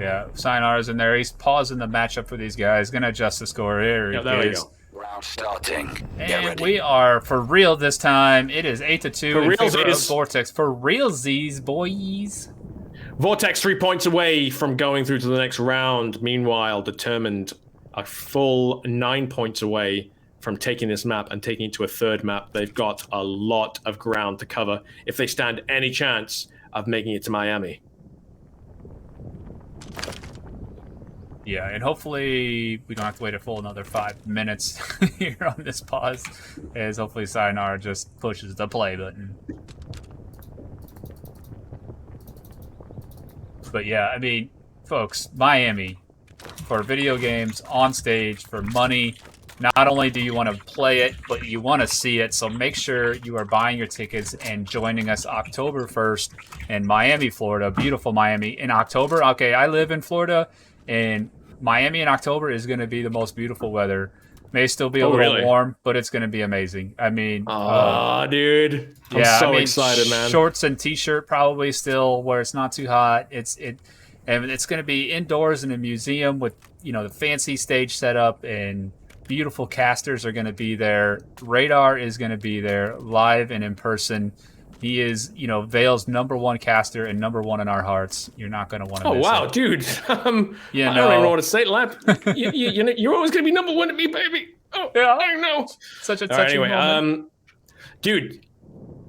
Yeah, Sayonara's in there. He's pausing the matchup for these guys. Gonna adjust the score here. Yeah, there we go. Round starting. Get And ready. we are for real this time. It is 8-2 For in favor of realsies. Vortex. For realsies, boys. Vortex 3 points away from going through to the next round. Meanwhile, Determined a full 9 points away from taking this map and taking it to a third map. They've got a lot of ground to cover if they stand any chance of making it to Miami. Yeah, and hopefully we don't have to wait a full another 5 minutes here on this pause, as hopefully Sayonara just pushes the play button. But yeah, I mean, folks, Miami, for video games, on stage, for money, not only do you want to play it, but you want to see it, so make sure you are buying your tickets and joining us October 1st in Miami, Florida. Beautiful Miami. In October, okay, I live in Florida, and Miami in October is going to be the most beautiful weather. May still be a little really? warm, but it's going to be amazing. I mean, Dude. I'm yeah, so I mean, excited, man. Shorts and t-shirt probably still where it's not too hot. And it's going to be indoors in a museum with, you know, the fancy stage setup, and beautiful casters are going to be there. Radar is going to be there live and in person. He is, you know, Vail's #1 caster and #1 in our hearts. You're not going to want to Oh, miss wow, it. dude. You I don't even know. know what to say, Lamp. You're always going to be #1 to me, baby. Oh, Yeah. I know. Such a All right, touching anyway, moment. dude,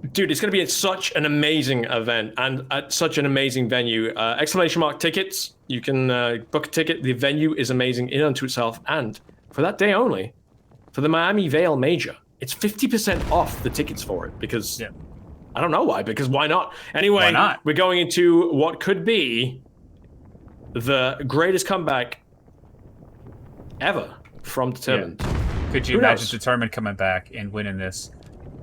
it's going to be such an amazing event and at such an amazing venue. Exclamation mark tickets. You can book a ticket. The venue is amazing in unto itself, and for that day only, for the Miami Vail Major, it's 50% off the tickets for it because Yeah. I don't know why. Because why not? Anyway, Why not? we're going into what could be the greatest comeback ever from Determined. Could you Who imagine knows? Determined coming back and winning this?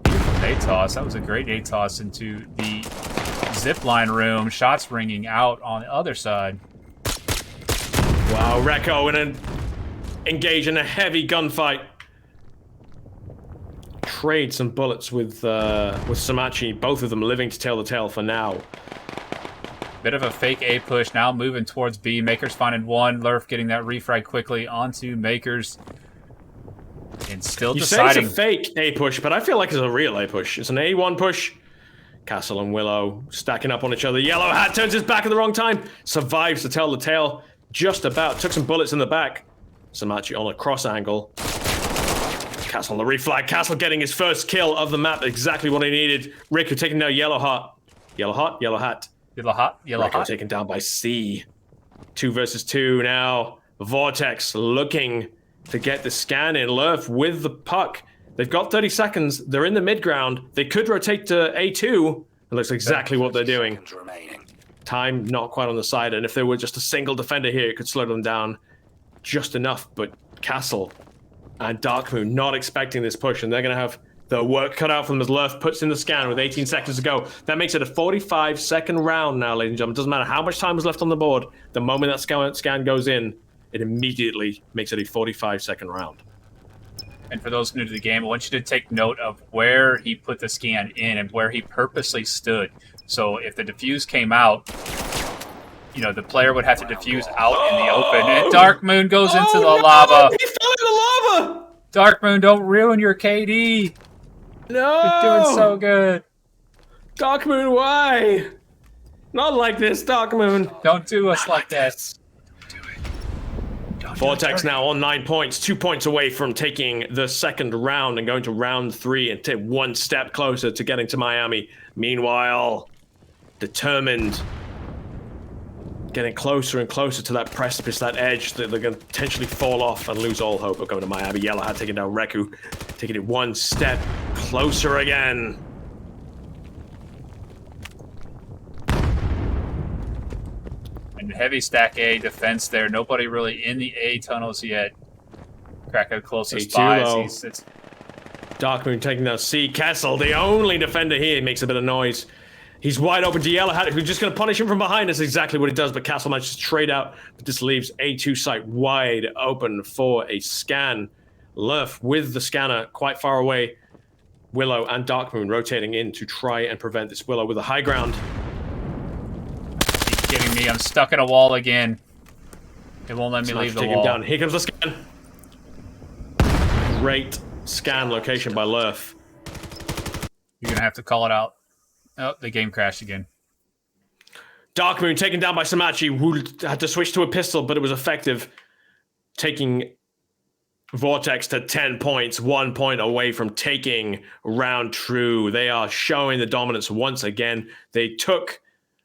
Beautiful A toss. That was a great A toss into the zipline room. Shots ringing out on the other side. Wow, Rekko engage in a heavy gunfight. Trade some bullets with Samachi, both of them living to tell the tale for now. Bit of a fake A push, now moving towards B. Makers finding one. Lerf getting that refrag quickly onto Makers. And still deciding. You say it's a fake A push, but I feel like it's a real A push. It's an A1 push. Castle and Willow stacking up on each other. Yellow Hat turns his back at the wrong time. Survives to tell the tale. Just about. Took some bullets in the back. Samachi on a cross angle. Castle on the reflag. Castle getting his first kill of the map. Exactly what he needed. Riku taking down Yellow Hat. Yellow Hat. Yellow Hat. Yellow Hat. Yellow Riku Hat. taken down by C. 2 versus 2 now. Vortex looking to get the scan in. Lerf with the puck. They've got 30 seconds. They're in the mid ground. They could rotate to A2. It looks exactly what they're doing. Time not quite on the side, and if there were just a single defender here, it could slow them down just enough. But Castle and Darkmoon not expecting this push, and they're going to have the work cut out for them as Lerf puts in the scan with 18 seconds to go. That makes it a 45-second round now, ladies and gentlemen. It doesn't matter how much time is left on the board. The moment that scan goes in, it immediately makes it a 45-second round. And for those new to the game, I want you to take note of where he put the scan in and where he purposely stood. So if the defuse came out, you know, the player would have to defuse out in the open. And Darkmoon goes into the lava. He fell in the lava! Darkmoon, don't ruin your KD. No! You're doing so good. Darkmoon, why? Not like this, Darkmoon. Don't do us like that. Vortex now on 9 points, 2 points away from taking the second round and going to round 3 and take one step closer to getting to Miami. Meanwhile, Determined getting closer and closer to that precipice, that edge that they're going to potentially fall off and lose all hope of going to Miami. Yellow Hat taking down Reku, taking it one step closer again. And heavy stack A defense there. Nobody really in the A tunnels yet. Krakow closest by. Darkmoon taking down C. Castle, the only defender here, makes a bit of noise. He's wide open to Yellow Hat, who's just going to punish him from behind. That's exactly what he does, but Castle manages to trade out. But this leaves A2 site wide open for a scan. Lerf with the scanner quite far away. Willow and Darkmoon rotating in to try and prevent this. Willow with the high ground. Keep kidding me. I'm stuck in a wall again. It won't let me leave the wall. Down. Here comes the scan. Great scan location by Lerf. You're going to have to call it out. Oh, the game crashed again. Darkmoon taken down by Samachi, who had to switch to a pistol, but it was effective. Taking Vortex to 10 points, 1 point away from taking round true. They are showing the dominance once again. They took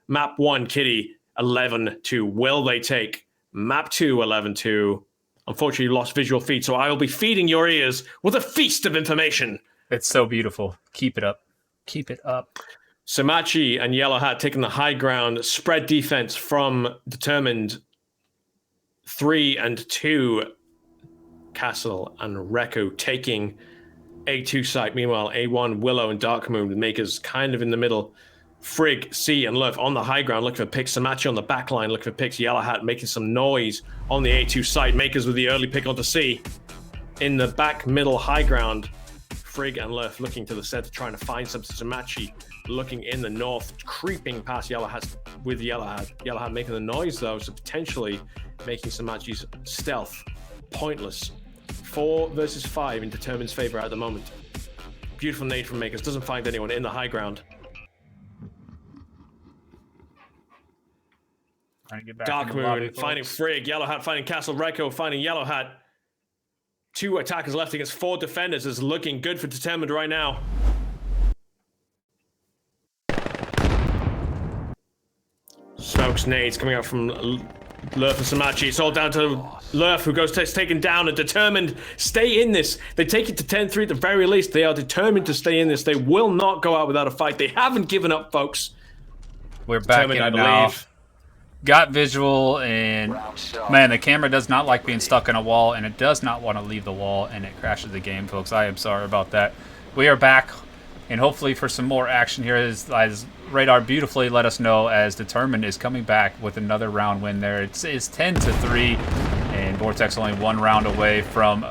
map 1, Kitty, 11-2. Will they take map 2, 11-2? Unfortunately, you lost visual feed, so I will be feeding your ears with a feast of information. It's so beautiful. Keep it up. Keep it up. Samachi and Yellow Hat taking the high ground. Spread defense from Determined 3-2. Castle and Reku taking A2 site. Meanwhile, A1, Willow, and Darkmoon, the Makers kind of in the middle. Frigg, C, and Lerf on the high ground looking for picks. Samachi on the back line looking for picks. Yellow Hat making some noise on the A2 site. Makers with the early pick onto C. In the back middle high ground, Frigg and Lerf looking to the center, trying to find something. Samachi looking in the north, creeping past Yellow Hat with Yellow Hat. Yellow Hat making the noise though, so potentially making Samachi's stealth pointless. 4 versus 5 in Determined's favor at the moment. Beautiful nade from Makers, doesn't find anyone in the high ground. Darkmoon finding Frigg, Yellow Hat finding Castle, Reiko finding Yellow Hat. 2 attackers left against 4 defenders is looking good for Determined right now. Smokes nades coming out from Lerf and Samachi. It's all down to Lerf, who goes taken down and Determined stay in this. They take it to 10-3 at the very least. They are determined to stay in this. They will not go out without a fight. They haven't given up, folks. We're back in, I believe. Got visual, and man, the camera does not like being stuck in a wall, and it does not want to leave the wall, and it crashes the game, folks. I am sorry about that. We are back, and hopefully for some more action here, as Radar beautifully let us know, as Determined is coming back with another round win there. It's 10-3, and Vortex only 1 round away from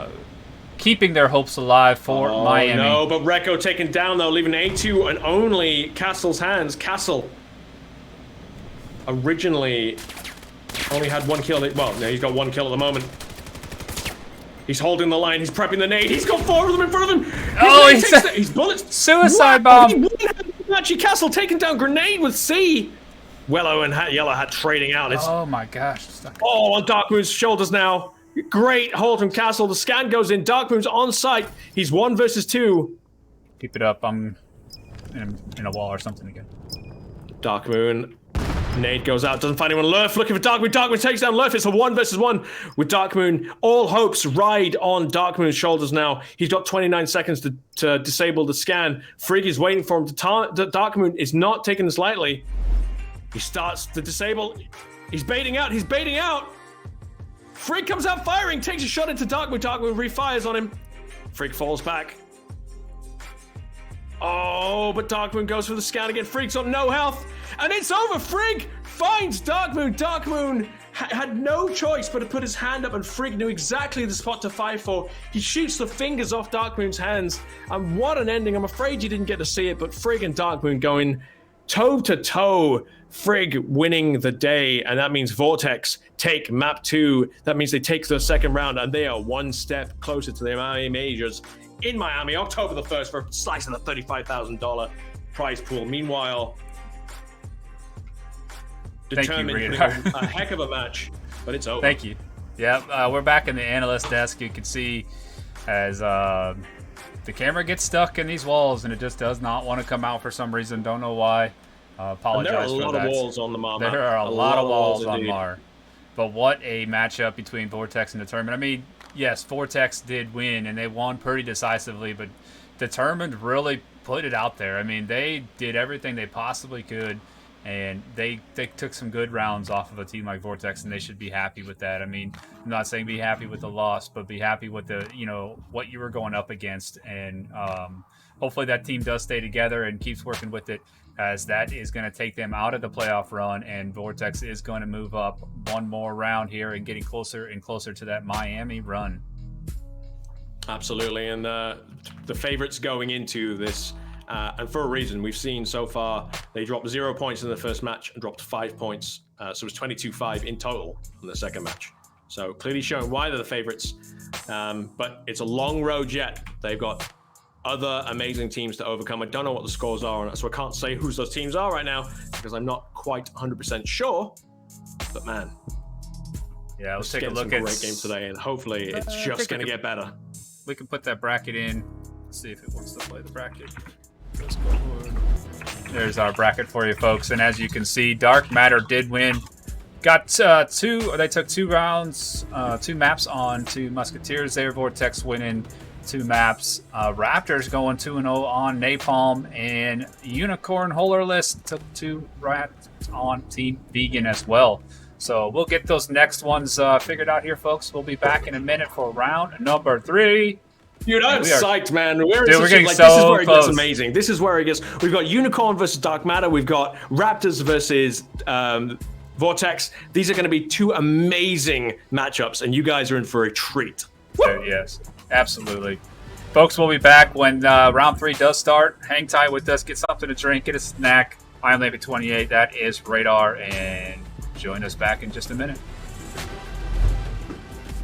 keeping their hopes alive for Miami. No, but Reiko taken down, though, leaving A2 and only Castle's hands. Castle originally only had 1 kill. Well, no, he's got 1 kill at the moment. He's holding the line. He's prepping the nade. He's got 4 of them in front of him. He's bullets. Suicide bomb. Archie Castle taking down grenade with C. Wellow and Yellow Hat trading out. Oh my gosh. On Darkmoon's shoulders now. Great hold from Castle. The scan goes in. Darkmoon's on site. He's 1 versus 2. Keep it up. I'm in a wall or something again. Darkmoon. Nade goes out, doesn't find anyone. Lurf looking for Darkmoon. Darkmoon takes down Lurf. It's a 1 versus 1 with Darkmoon. All hopes ride on Darkmoon's shoulders now. He's got 29 seconds to disable the scan. Frigg is waiting for him to Darkmoon is not taking this lightly. He starts to disable. He's baiting out. He's baiting out. Frigg comes out firing, takes a shot into Darkmoon. Darkmoon refires on him. Frigg falls back. Oh, but Darkmoon goes for the scan again. Frigg's on no health. And it's over. Frigg finds Darkmoon. Darkmoon had no choice but to put his hand up, and Frigg knew exactly the spot to fight for. He shoots the fingers off Darkmoon's hands. And what an ending. I'm afraid you didn't get to see it, but Frigg and Darkmoon going toe to toe. Frigg winning the day, and that means Vortex take map 2. That means they take the second round, and they are 1 step closer to the Miami Majors in Miami, October the 1st, for a slice of the $35,000 prize pool. Meanwhile, determined a heck of a match, but it's over. Thank you. Yeah, we're back in the analyst desk. You can see as the camera gets stuck in these walls, and it just does not want to come out for some reason. Don't know why. Apologize for that. There are a lot of walls on the Mar. There are a lot of walls on Mar. But what a matchup between Vortex and Determined. I mean, yes, Vortex did win, and they won pretty decisively, but Determined really put it out there. I mean, they did everything they possibly could, and they took some good rounds off of a team like Vortex, and they should be happy with that. I mean, I'm not saying be happy with the loss, but be happy with the, what you were going up against, and hopefully that team does stay together and keeps working with it, as that is going to take them out of the playoff run, and Vortex is going to move up one more round here and getting closer and closer to that Miami run. Absolutely, and the favorites going into this, and for a reason. We've seen so far they dropped 0 points in the first match and dropped 5 points, so it was 22-5 in total in the second match. So clearly showing why they're the favorites, but it's a long road yet. They've got other amazing teams to overcome. I don't know what the scores are on it, so I can't say who those teams are right now because I'm not quite 100% sure. But man, yeah, let's take a look at a great game today, and hopefully it's just going to get better. We can put that bracket in. Let's see if it wants to play the bracket. There's our bracket for you folks, and as you can see, Dark Matter did win. Got they took 2 rounds, 2 maps on 2 Musketeers there. Vortex winning 2 maps. Raptors going 2-0 on Napalm, and Unicorn Holerless took 2 rats on Team Vegan as well. So we'll get those next ones figured out here, folks. We'll be back in a minute for round number 3. Dude, I'm psyched, man. We're getting like, so this is where it close. gets amazing. This is where it gets. We've got Unicorn versus Dark Matter. We've got Raptors versus Vortex. These are going to be 2 amazing matchups, and you guys are in for a treat. Yes, absolutely. Folks, we'll be back when round 3 does start. Hang tight with us. Get something to drink. Get a snack. I'm Levy28. That is Radar. And join us back in just a minute.